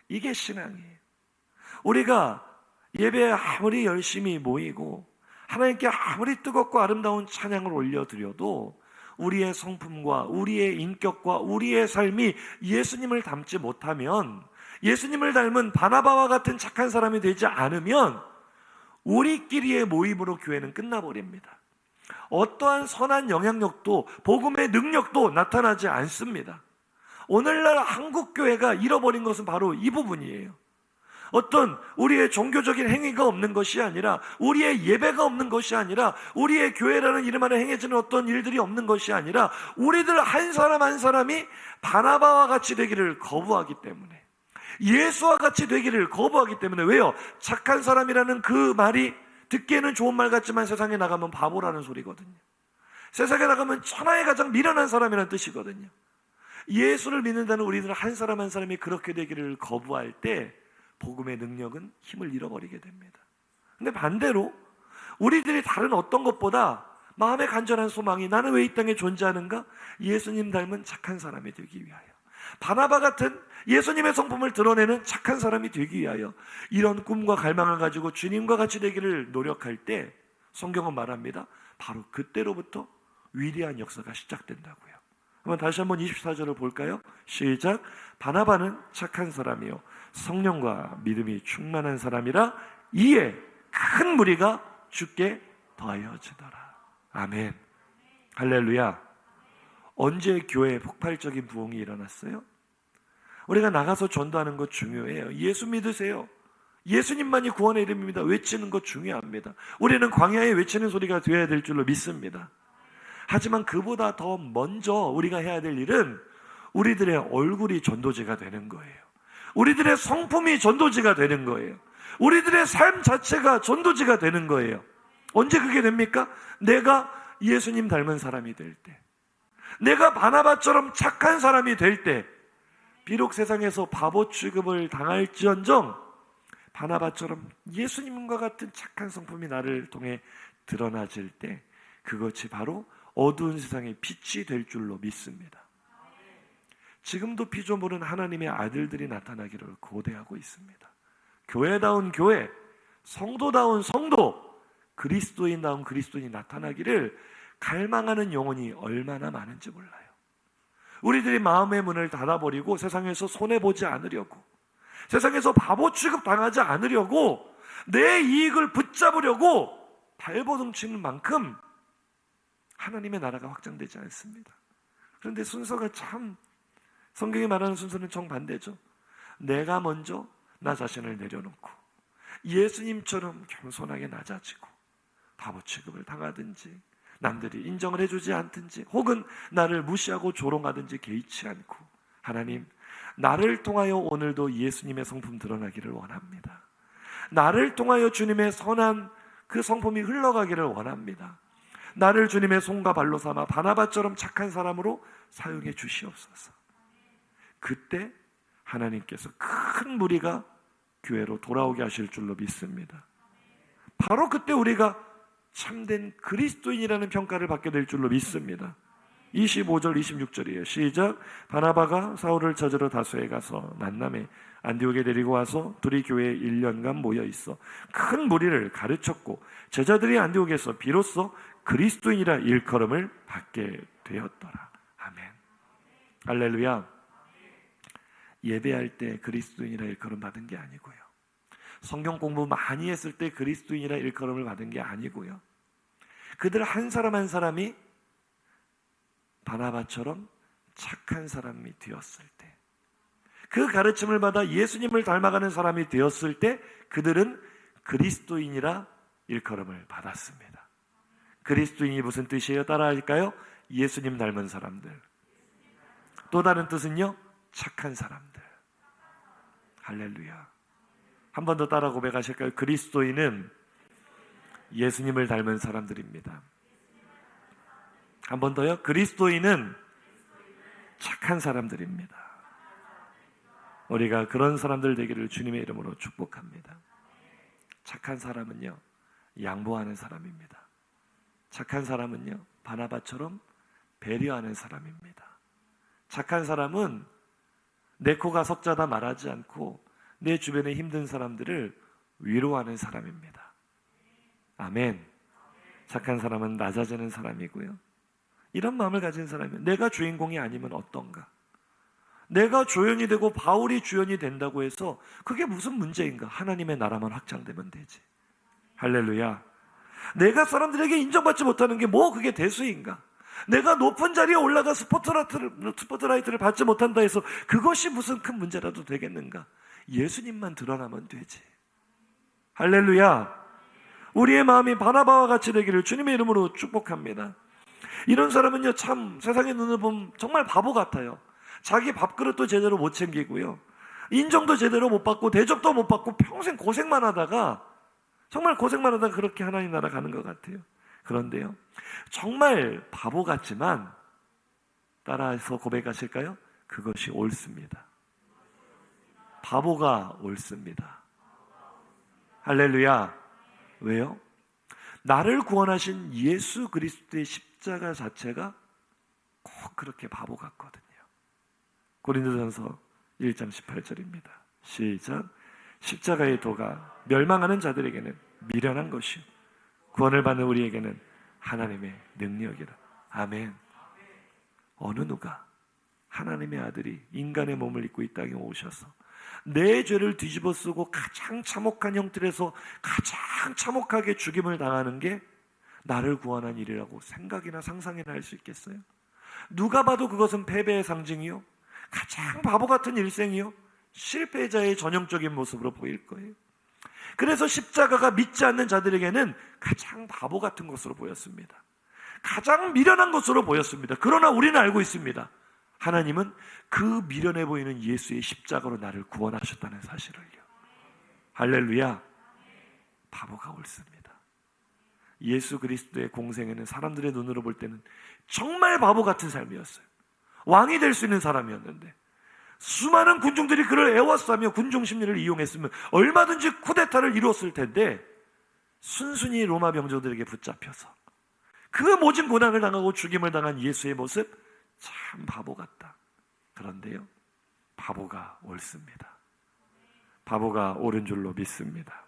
이게 신앙이에요. 우리가 예배에 아무리 열심히 모이고 하나님께 아무리 뜨겁고 아름다운 찬양을 올려드려도 우리의 성품과 우리의 인격과 우리의 삶이 예수님을 닮지 못하면, 예수님을 닮은 바나바와 같은 착한 사람이 되지 않으면 우리끼리의 모임으로 교회는 끝나버립니다. 어떠한 선한 영향력도 복음의 능력도 나타나지 않습니다. 오늘날 한국교회가 잃어버린 것은 바로 이 부분이에요. 어떤 우리의 종교적인 행위가 없는 것이 아니라, 우리의 예배가 없는 것이 아니라, 우리의 교회라는 이름 안에 행해지는 어떤 일들이 없는 것이 아니라 우리들 한 사람 한 사람이 바나바와 같이 되기를 거부하기 때문에, 예수와 같이 되기를 거부하기 때문에. 왜요? 착한 사람이라는 그 말이 듣기에는 좋은 말 같지만 세상에 나가면 바보라는 소리거든요. 세상에 나가면 천하에 가장 미련한 사람이라는 뜻이거든요. 예수를 믿는다는 우리들 한 사람 한 사람이 그렇게 되기를 거부할 때 복음의 능력은 힘을 잃어버리게 됩니다. 근데 반대로 우리들이 다른 어떤 것보다 마음의 간절한 소망이, 나는 왜 이 땅에 존재하는가? 예수님 닮은 착한 사람이 되기 위하여, 바나바 같은 예수님의 성품을 드러내는 착한 사람이 되기 위하여 이런 꿈과 갈망을 가지고 주님과 같이 되기를 노력할 때 성경은 말합니다. 바로 그때로부터 위대한 역사가 시작된다고요. 한번 다시 한번 24절을 볼까요? 시작. 바나바는 착한 사람이요 성령과 믿음이 충만한 사람이라 이에 큰 무리가 주께 더하여지더라. 아멘. 할렐루야. 언제 교회에 폭발적인 부흥이 일어났어요? 우리가 나가서 전도하는 것 중요해요. 예수 믿으세요. 예수님만이 구원의 이름입니다. 외치는 것 중요합니다. 우리는 광야에 외치는 소리가 되어야 될 줄로 믿습니다. 하지만 그보다 더 먼저 우리가 해야 될 일은 우리들의 얼굴이 전도지가 되는 거예요. 우리들의 성품이 전도지가 되는 거예요. 우리들의 삶 자체가 전도지가 되는 거예요. 언제 그게 됩니까? 내가 예수님 닮은 사람이 될 때, 내가 바나바처럼 착한 사람이 될 때, 비록 세상에서 바보 취급을 당할지언정 바나바처럼 예수님과 같은 착한 성품이 나를 통해 드러나질 때 그것이 바로 어두운 세상의 빛이 될 줄로 믿습니다. 지금도 피조물은 하나님의 아들들이 나타나기를 고대하고 있습니다. 교회다운 교회, 성도다운 성도, 그리스도인다운 그리스도인이 나타나기를 갈망하는 영혼이 얼마나 많은지 몰라요. 우리들이 마음의 문을 닫아버리고 세상에서 손해보지 않으려고, 세상에서 바보 취급 당하지 않으려고, 내 이익을 붙잡으려고 발버둥 치는 만큼 하나님의 나라가 확장되지 않습니다. 그런데 순서가 참, 성경이 말하는 순서는 정반대죠. 내가 먼저 나 자신을 내려놓고 예수님처럼 겸손하게 낮아지고 바보 취급을 당하든지 남들이 인정을 해주지 않든지 혹은 나를 무시하고 조롱하든지 개의치 않고, 하나님, 나를 통하여 오늘도 예수님의 성품 드러나기를 원합니다. 나를 통하여 주님의 선한 그 성품이 흘러가기를 원합니다. 나를 주님의 손과 발로 삼아 바나바처럼 착한 사람으로 사용해 주시옵소서. 그때 하나님께서 큰 무리가 교회로 돌아오게 하실 줄로 믿습니다. 바로 그때 우리가 참된 그리스도인이라는 평가를 받게 될 줄로 믿습니다. 25절 26절이에요. 시작. 바나바가 사울을 찾으러 다소에 가서 만남에 안디옥에 데리고 와서 둘이 교회에 1년간 모여 있어 큰 무리를 가르쳤고 제자들이 안디옥에서 비로소 그리스도인이라 일컬음을 받게 되었더라. 아멘. 할렐루야. 예배할 때 그리스도인이라 일컬음 받은 게 아니고요, 성경 공부 많이 했을 때 그리스도인이라 일컬음을 받은 게 아니고요, 그들 한 사람 한 사람이 바나바처럼 착한 사람이 되었을 때, 그 가르침을 받아 예수님을 닮아가는 사람이 되었을 때 그들은 그리스도인이라 일컬음을 받았습니다. 그리스도인이 무슨 뜻이에요? 따라할까요? 예수님 닮은 사람들. 또 다른 뜻은요? 착한 사람들. 할렐루야. 한 번 더 따라 고백하실까요? 그리스도인은 예수님을 닮은 사람들입니다. 한 번 더요. 그리스도인은 착한 사람들입니다. 우리가 그런 사람들 되기를 주님의 이름으로 축복합니다. 착한 사람은요, 양보하는 사람입니다. 착한 사람은요, 바나바처럼 배려하는 사람입니다. 착한 사람은 내 코가 석자다 말하지 않고 내 주변에 힘든 사람들을 위로하는 사람입니다. 아멘. 착한 사람은 낮아지는 사람이고요, 이런 마음을 가진 사람이에요. 내가 주인공이 아니면 어떤가? 내가 조연이 되고 바울이 주연이 된다고 해서 그게 무슨 문제인가? 하나님의 나라만 확장되면 되지. 할렐루야. 내가 사람들에게 인정받지 못하는 게 뭐 그게 대수인가? 내가 높은 자리에 올라가 스포트라이트를 받지 못한다 해서 그것이 무슨 큰 문제라도 되겠는가? 예수님만 드러나면 되지. 할렐루야. 우리의 마음이 바나바와 같이 되기를 주님의 이름으로 축복합니다. 이런 사람은요, 참 세상의 눈을 보면 정말 바보 같아요. 자기 밥그릇도 제대로 못 챙기고요, 인정도 제대로 못 받고 대접도 못 받고 평생 고생만 하다가, 정말 고생만 하다가 그렇게 하나님 나라 가는 것 같아요. 그런데요, 정말 바보 같지만 따라서 고백하실까요? 그것이 옳습니다. 바보가 옳습니다. 할렐루야. 왜요? 나를 구원하신 예수 그리스도의 십자가 자체가 꼭 그렇게 바보 같거든요. 고린도전서 1장 18절입니다. 시작. 십자가의 도가 멸망하는 자들에게는 미련한 것이요 구원을 받는 우리에게는 하나님의 능력이라. 아멘. 어느 누가 하나님의 아들이 인간의 몸을 입고 이 땅에 오셔서 내 죄를 뒤집어 쓰고 가장 참혹한 형틀에서 가장 참혹하게 죽임을 당하는 게 나를 구원한 일이라고 생각이나 상상이나 할 수 있겠어요? 누가 봐도 그것은 패배의 상징이요, 가장 바보 같은 일생이요, 실패자의 전형적인 모습으로 보일 거예요. 그래서 십자가가 믿지 않는 자들에게는 가장 바보 같은 것으로 보였습니다. 가장 미련한 것으로 보였습니다. 그러나 우리는 알고 있습니다. 하나님은 그 미련해 보이는 예수의 십자가로 나를 구원하셨다는 사실을요. 할렐루야. 바보가 옳습니다. 예수 그리스도의 공생애는 사람들의 눈으로 볼 때는 정말 바보 같은 삶이었어요. 왕이 될 수 있는 사람이었는데 수많은 군중들이 그를 애워싸며 군중 심리를 이용했으면 얼마든지 쿠데타를 이루었을 텐데 순순히 로마 병조들에게 붙잡혀서 그 모진 고난을 당하고 죽임을 당한 예수의 모습, 참 바보 같다. 그런데요, 바보가 옳습니다. 바보가 옳은 줄로 믿습니다.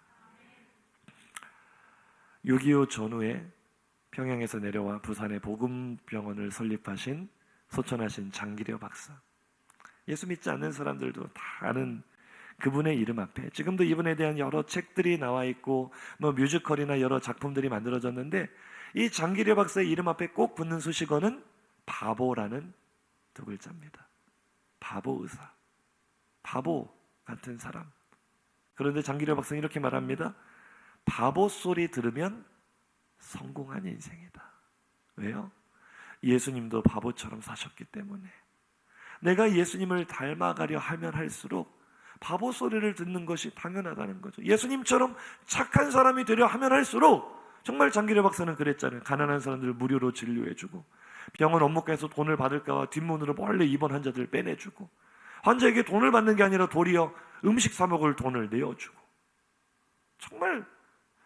6.25 전후에 평양에서 내려와 부산의 복음병원을 설립하신 소천하신 장기려 박사, 예수 믿지 않는 사람들도 다 아는 그분의 이름 앞에 지금도 이분에 대한 여러 책들이 나와 있고 뮤지컬이나 여러 작품들이 만들어졌는데, 이 장기려 박사의 이름 앞에 꼭 붙는 수식어는 바보라는 두 글자입니다. 바보 의사, 바보 같은 사람. 그런데 장기려 박사는 이렇게 말합니다. 바보 소리 들으면 성공한 인생이다. 왜요? 예수님도 바보처럼 사셨기 때문에. 내가 예수님을 닮아가려 하면 할수록 바보 소리를 듣는 것이 당연하다는 거죠. 예수님처럼 착한 사람이 되려 하면 할수록, 정말 장기려 박사는 그랬잖아요. 가난한 사람들을 무료로 진료해주고, 병원 업무과에서 돈을 받을까 뒷문으로 몰래 입원 환자들을 빼내주고, 환자에게 돈을 받는 게 아니라 도리어 음식 사 먹을 돈을 내어주고, 정말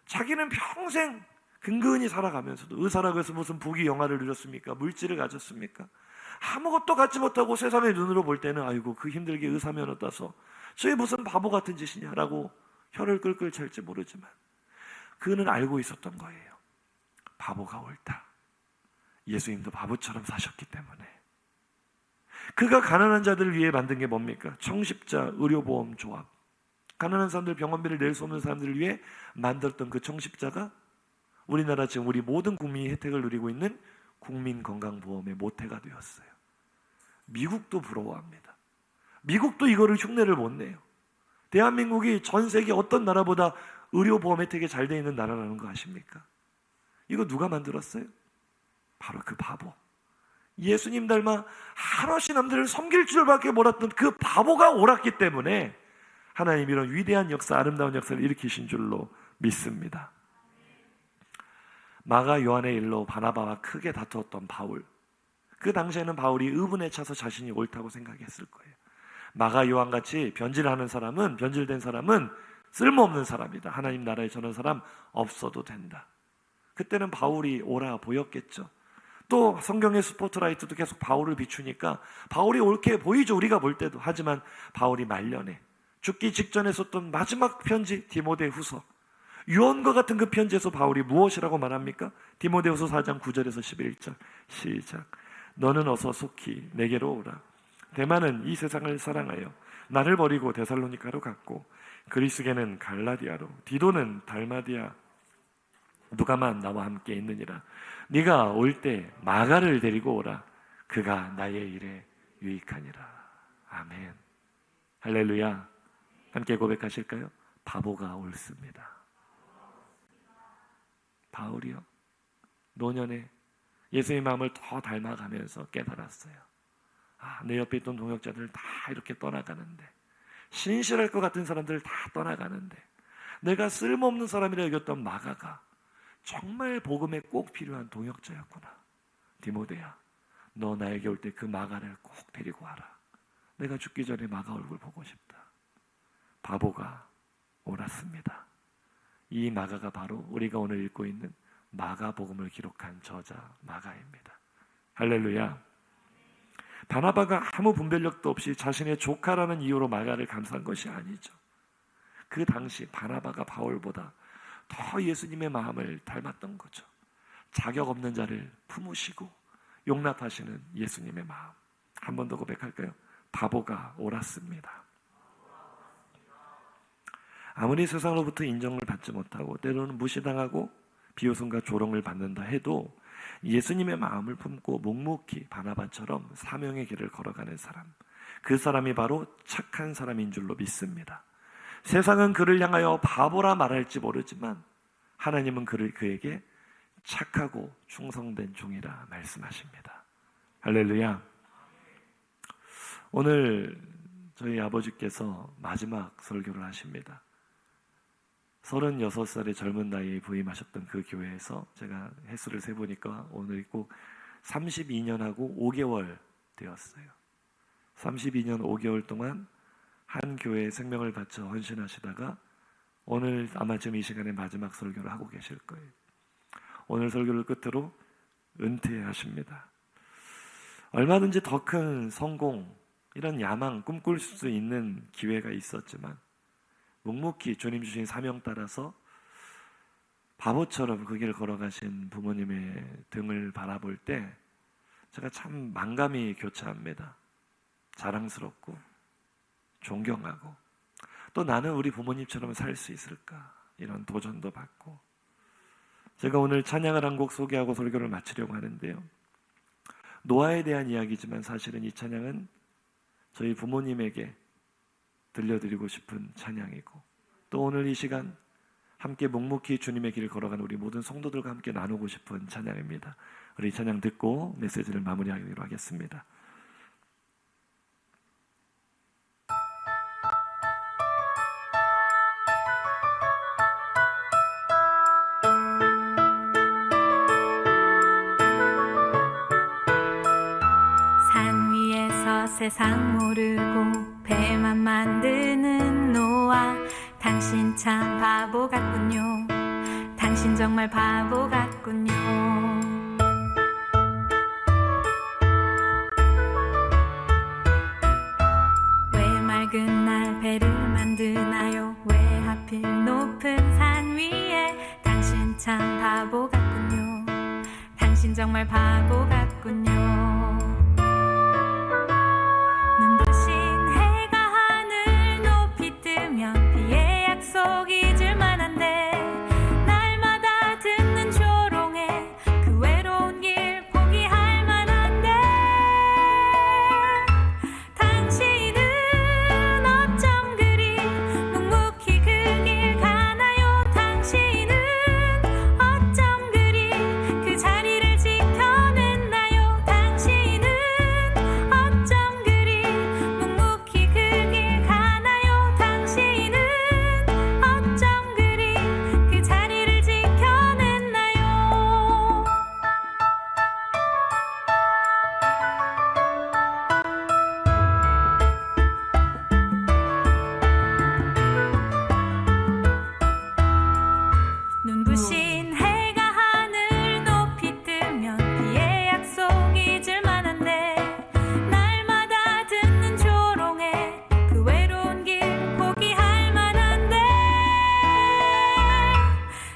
자기는 평생 근근히 살아가면서도, 의사라고 해서 무슨 부귀 영화를 누렸습니까? 물질을 가졌습니까? 아무것도 갖지 못하고 세상의 눈으로 볼 때는 아이고 그 힘들게 의사 면허 따서 저게 무슨 바보 같은 짓이냐라고 혀를 끌끌 찰지 모르지만 그는 알고 있었던 거예요. 바보가 옳다. 예수님도 바보처럼 사셨기 때문에. 그가 가난한 자들을 위해 만든 게 뭡니까? 청십자 의료보험 조합. 가난한 사람들, 병원비를 낼 수 없는 사람들을 위해 만들었던 그 청십자가 우리나라 지금 우리 모든 국민이 혜택을 누리고 있는 국민건강보험의 모태가 되었어요. 미국도 부러워합니다. 미국도 이거를 흉내를 못 내요. 대한민국이 전 세계 어떤 나라보다 의료보험 혜택이 잘 되어 있는 나라라는 거 아십니까? 이거 누가 만들었어요? 바로 그 바보, 예수님 닮아 한없이 남들을 섬길 줄밖에 몰랐던 그 바보가 옳았기 때문에 하나님이 이런 위대한 역사, 아름다운 역사를 일으키신 줄로 믿습니다. 마가 요한의 일로 바나바와 크게 다투었던 바울, 그 당시에는 바울이 의분에 차서 자신이 옳다고 생각했을 거예요. 마가 요한같이 변질하는 사람은, 변질된 사람은 쓸모없는 사람이다. 하나님 나라에 저런 사람 없어도 된다. 그때는 바울이 옳아 보였겠죠. 또 성경의 스포트라이트도 계속 바울을 비추니까 바울이 옳게 보이죠, 우리가 볼 때도. 하지만 바울이 말년에 죽기 직전에 썼던 마지막 편지 디모데후서, 유언과 같은 그 편지에서 바울이 무엇이라고 말합니까? 디모데후서 4장 9절에서 11절 시작. 너는 어서 속히 내게로 오라. 대만은 이 세상을 사랑하여 나를 버리고 데살로니가로 갔고, 그리스게는 갈라디아로, 디도는 달마디아, 누가만 나와 함께 있느니라. 네가 올 때 마가를 데리고 오라. 그가 나의 일에 유익하니라. 아멘. 할렐루야. 함께 고백하실까요? 바보가 옳습니다. 바울이요, 노년에 예수의 마음을 더 닮아가면서 깨달았어요. 내 옆에 있던 동역자들 다 이렇게 떠나가는데, 신실할 것 같은 사람들 다 떠나가는데, 내가 쓸모없는 사람이라 여겼던 마가가 정말 복음에 꼭 필요한 동역자였구나. 디모데야, 너 나에게 올 때 그 마가를 꼭 데리고 와라. 내가 죽기 전에 마가 얼굴 보고 싶다. 바보가 옳았습니다. 이 마가가 바로 우리가 오늘 읽고 있는 마가복음을 기록한 저자 마가입니다. 할렐루야. 바나바가 아무 분별력도 없이 자신의 조카라는 이유로 마가를 감싼 것이 아니죠. 그 당시 바나바가 바울보다 더 예수님의 마음을 닮았던 거죠. 자격 없는 자를 품으시고 용납하시는 예수님의 마음. 한 번 더 고백할까요? 바보가 옳았습니다. 아무리 세상으로부터 인정을 받지 못하고 때로는 무시당하고 비웃음과 조롱을 받는다 해도 예수님의 마음을 품고 묵묵히 바나바처럼 사명의 길을 걸어가는 사람, 그 사람이 바로 착한 사람인 줄로 믿습니다. 세상은 그를 향하여 바보라 말할지 모르지만 하나님은 그에게 착하고 충성된 종이라 말씀하십니다. 할렐루야. 오늘 저희 아버지께서 마지막 설교를 하십니다. 36살의 젊은 나이에 부임하셨던 그 교회에서 제가 횟수를 세보니까 오늘 꼭 32년하고 5개월 되었어요. 32년 5개월 동안 한 교회에 생명을 바쳐 헌신하시다가 오늘 아마 지금 이 시간에 마지막 설교를 하고 계실 거예요. 오늘 설교를 끝으로 은퇴하십니다. 얼마든지 더 큰 성공, 이런 야망, 꿈꿀 수 있는 기회가 있었지만 묵묵히 주님 주신 사명 따라서 바보처럼 그 길을 걸어가신 부모님의 등을 바라볼 때 제가 참 만감이 교차합니다. 자랑스럽고 존경하고 또 나는 우리 부모님처럼 살 수 있을까, 이런 도전도 받고. 제가 오늘 찬양을 한 곡 소개하고 설교를 마치려고 하는데요, 노아에 대한 이야기지만 사실은 이 찬양은 저희 부모님에게 들려드리고 싶은 찬양이고, 또 오늘 이 시간 함께 묵묵히 주님의 길을 걸어가는 우리 모든 성도들과 함께 나누고 싶은 찬양입니다. 우리 찬양 듣고 메시지를 마무리하기로 하겠습니다. 산 위에서 세상 모르고 배만 만드는 노아, 당신 참 바보 같군요. 당신 정말 바보 같군요. 왜 맑은 날 배를 만드나요? 왜 하필 높은 산 위에? 당신 참 바보 같군요. 당신 정말 바보 같군요. 눈부신 해가 하늘 높이 뜨면 비의 약속 잊을 만한데, 날마다 듣는 조롱에 그 외로운 길 포기할 만한데, 당신은 어쩜 그리 묵묵히 그 길 가나요? 당신은 어쩜 그리 그 자리를 지켜냈나요? 당신은 어쩜 그리 묵묵히 그 길 가나요? 당신은 어쩜 그리 그 자리를 지켜냈나요? 눈부신 해가 하늘 높이 뜨면 비의 약속 잊을 만한데, 날마다 듣는 조롱에 그 외로운 길 포기할 만한데,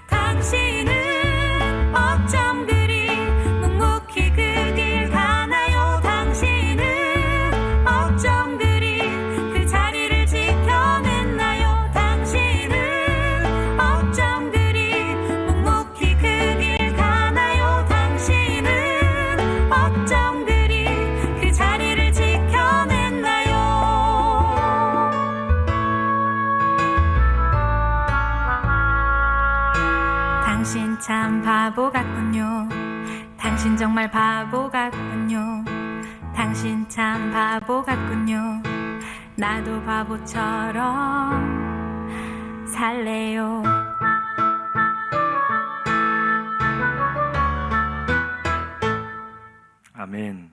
당신은 어쩜 그리 묵묵히 그 길 가나요? 당신은 어쩜 그리 그 자리를 지켜냈나요? 당신은 어쩜 그리 묵묵히 그 길 가나요? 당신은 어쩜 그리 그 자리를 지켜냈나요? 당신 참 바보 같군요. 당신 정말 바보 같군요. 당신 참 바보 같군요. 나도 바보처럼 살래요. 아멘.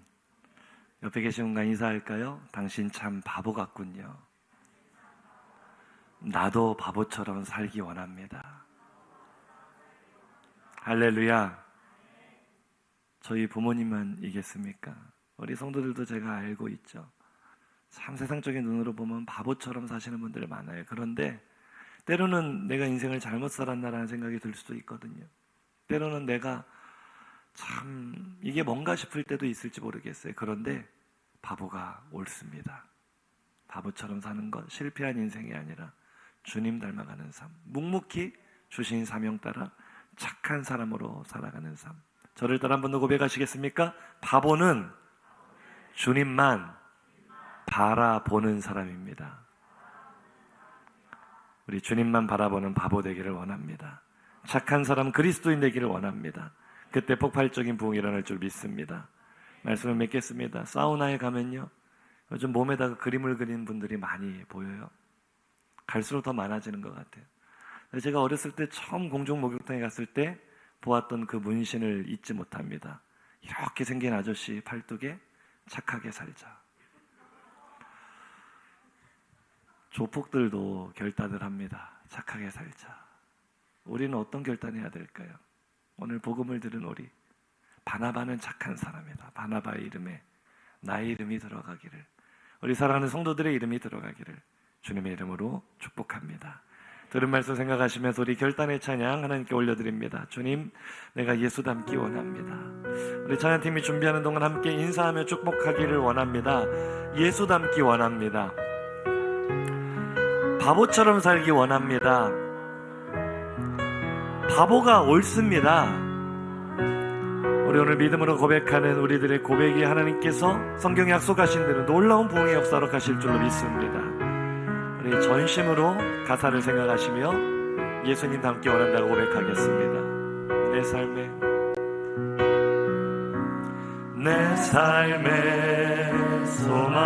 옆에 계신 분과 인사할까요? 당신 참 바보 같군요. 나도 바보처럼 살기 원합니다. 할렐루야. 저희 부모님만 이겠습니까? 우리 성도들도 제가 알고 있죠. 참 세상적인 눈으로 보면 바보처럼 사시는 분들 많아요. 그런데 때로는 내가 인생을 잘못 살았나라는 생각이 들 수도 있거든요. 때로는 내가 참 이게 뭔가 싶을 때도 있을지 모르겠어요. 그런데 바보가 옳습니다. 바보처럼 사는 것, 실패한 인생이 아니라 주님 닮아가는 삶, 묵묵히 주신 사명 따라 착한 사람으로 살아가는 삶. 저를 따라 한 번 더 고백하시겠습니까? 바보는 주님만 바라보는 사람입니다. 우리 주님만 바라보는 바보 되기를 원합니다. 착한 사람 그리스도인 되기를 원합니다. 그때 폭발적인 부흥이 일어날 줄 믿습니다. 말씀을 맺겠습니다. 사우나에 가면요, 요즘 몸에다가 그림을 그리는 분들이 많이 보여요. 갈수록 더 많아지는 것 같아요. 제가 어렸을 때 처음 공중 목욕탕에 갔을 때 보았던 그 문신을 잊지 못합니다. 이렇게 생긴 아저씨 팔뚝에 착하게 살자. 조폭들도 결단을 합니다. 착하게 살자. 우리는 어떤 결단해야 될까요? 오늘 복음을 들은 우리, 바나바는 착한 사람이다. 바나바의 이름에 나의 이름이 들어가기를, 우리 사랑하는 성도들의 이름이 들어가기를 주님의 이름으로 축복합니다. 들은 말씀 생각하시면서 우리 결단의 찬양 하나님께 올려드립니다. 주님, 내가 예수 닮기 원합니다. 우리 찬양팀이 준비하는 동안 함께 인사하며 축복하기를 원합니다. 예수 닮기 원합니다. 바보처럼 살기 원합니다. 바보가 옳습니다. 우리 오늘 믿음으로 고백하는 우리들의 고백이 하나님께서 성경에 약속하신 대로 놀라운 부흥의 역사로 가실 줄로 믿습니다. 우리 전심으로 가사를 생각하시며 예수님 닮기 원한다고 고백하겠습니다. 내 삶의 소망,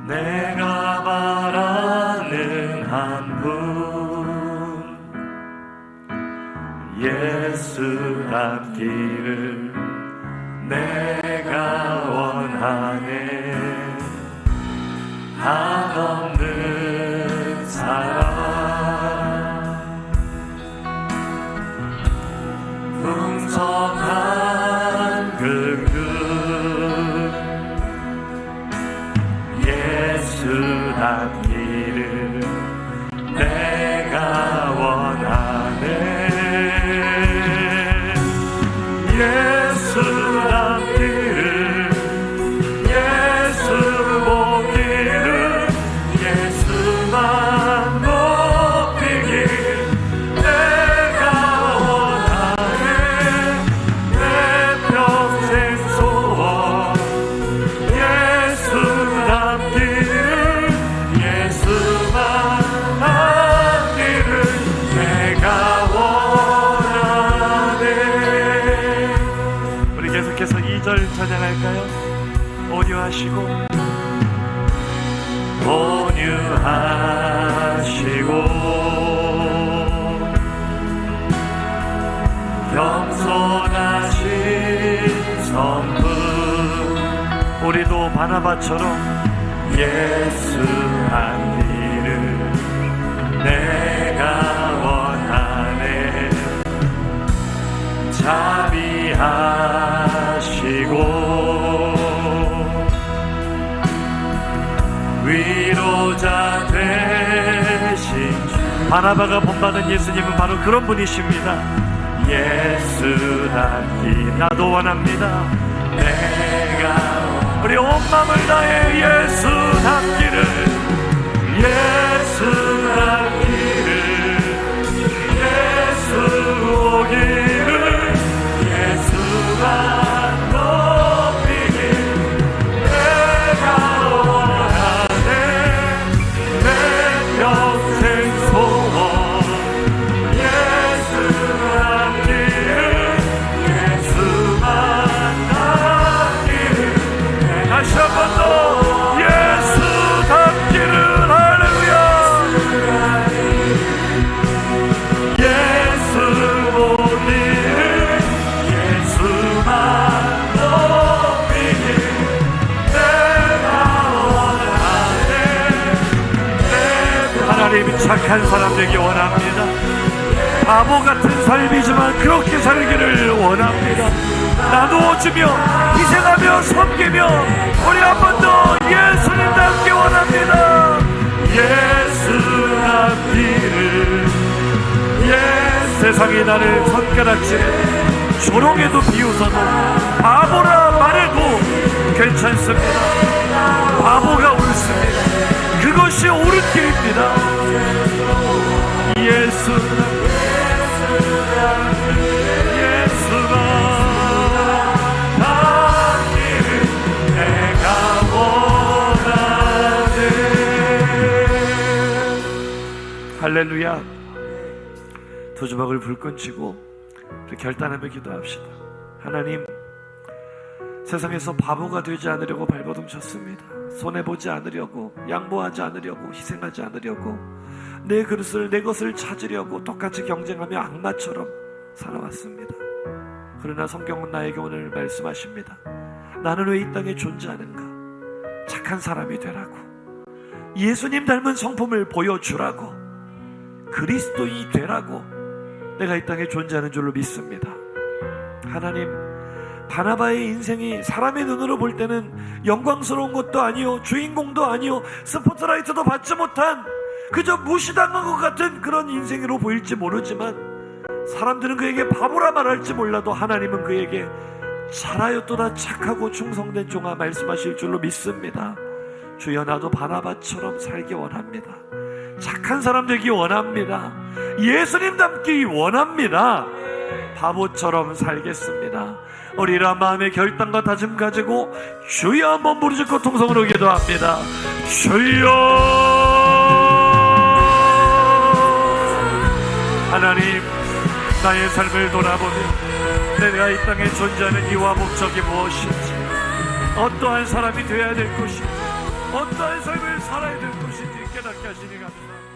내가 바라는 한 분, 예수 닮기를 내가 원하네. 한없는 사랑, 풍성한 그 예수 닮기를 내가 원하네. 예수 닮기를, 예수 보기를, 예수만 높이길 내가 원하네. 내 평생 소원 예수 닮기를, 예수만 닮기를 내가 원하네. 우리 계속해서 2절 찬양할까요? 온유하시고 온유하시고 겸손하신 성품, 우리도 바나바처럼 예수 닮기를 내가 원하네. 자비하시고 위로자 되신 주, 바나바가 본받은 예수님은 바로 그런 분이십니다. 예수 닮기 나도 원합니다. 내가 우리 온 마음을 다해 예수 닮기를, 예수 닮기를, 예수 오기를, 예수만 높이길 내가 원하네. 내 평생 소원 예수 닮기를, 예수만 닮기를. 다시 한 번 더 예수 닮기를. 할렐루야. 예수 보기를, 예수만 높이길 내가 원하네. 하나님 착한 사람 되기 원합니다. 바보 같은 삶이지만 그렇게 살기를 원합니다. 나누어주며 희생하며 섬기며 우리 한 번 더 예수님 닮기 원합니다. 예수 닮기를, 세상이 나를 손가락질해 조롱해도 비웃어도 바보라 말해도 괜찮습니다. 바보가 옳습니다. 그것이 옳은 길입니다. 예수가 난 길을 내가 원하네. 할렐루야. 두 주먹을 불끈 쥐고 결단하며 기도합시다. 하나님, 세상에서 바보가 되지 않으려고 발버둥 쳤습니다. 손해보지 않으려고, 양보하지 않으려고, 희생하지 않으려고, 내 그릇을, 내 것을 찾으려고 똑같이 경쟁하며 악마처럼 살아왔습니다. 그러나 성경은 나에게 오늘 말씀하십니다. 나는 왜 이 땅에 존재하는가? 착한 사람이 되라고, 예수님 닮은 성품을 보여주라고, 그리스도인이 되라고 내가 이 땅에 존재하는 줄로 믿습니다. 하나님, 바나바의 인생이 사람의 눈으로 볼 때는 영광스러운 것도 아니요, 주인공도 아니요, 스포트라이트도 받지 못한 그저 무시당한 것 같은 그런 인생으로 보일지 모르지만, 사람들은 그에게 바보라 말할지 몰라도 하나님은 그에게 잘하였도다 착하고 충성된 종아 말씀하실 줄로 믿습니다. 주여, 나도 바나바처럼 살기 원합니다. 착한 사람 되기 원합니다. 예수님 닮기 원합니다. 바보처럼 살겠습니다. 우리라 마음의 결단과 다짐 가지고 주여 한번 부르짖고 통성으로 기도합니다. 주여. 하나님, 나의 삶을 돌아보며 내가 이 땅에 존재하는 이유와 목적이 무엇인지, 어떠한 사람이 되어야 될 것인지, 어떠한 삶을 살아야 될 것인지 깨닫게 하시니 감사합니다.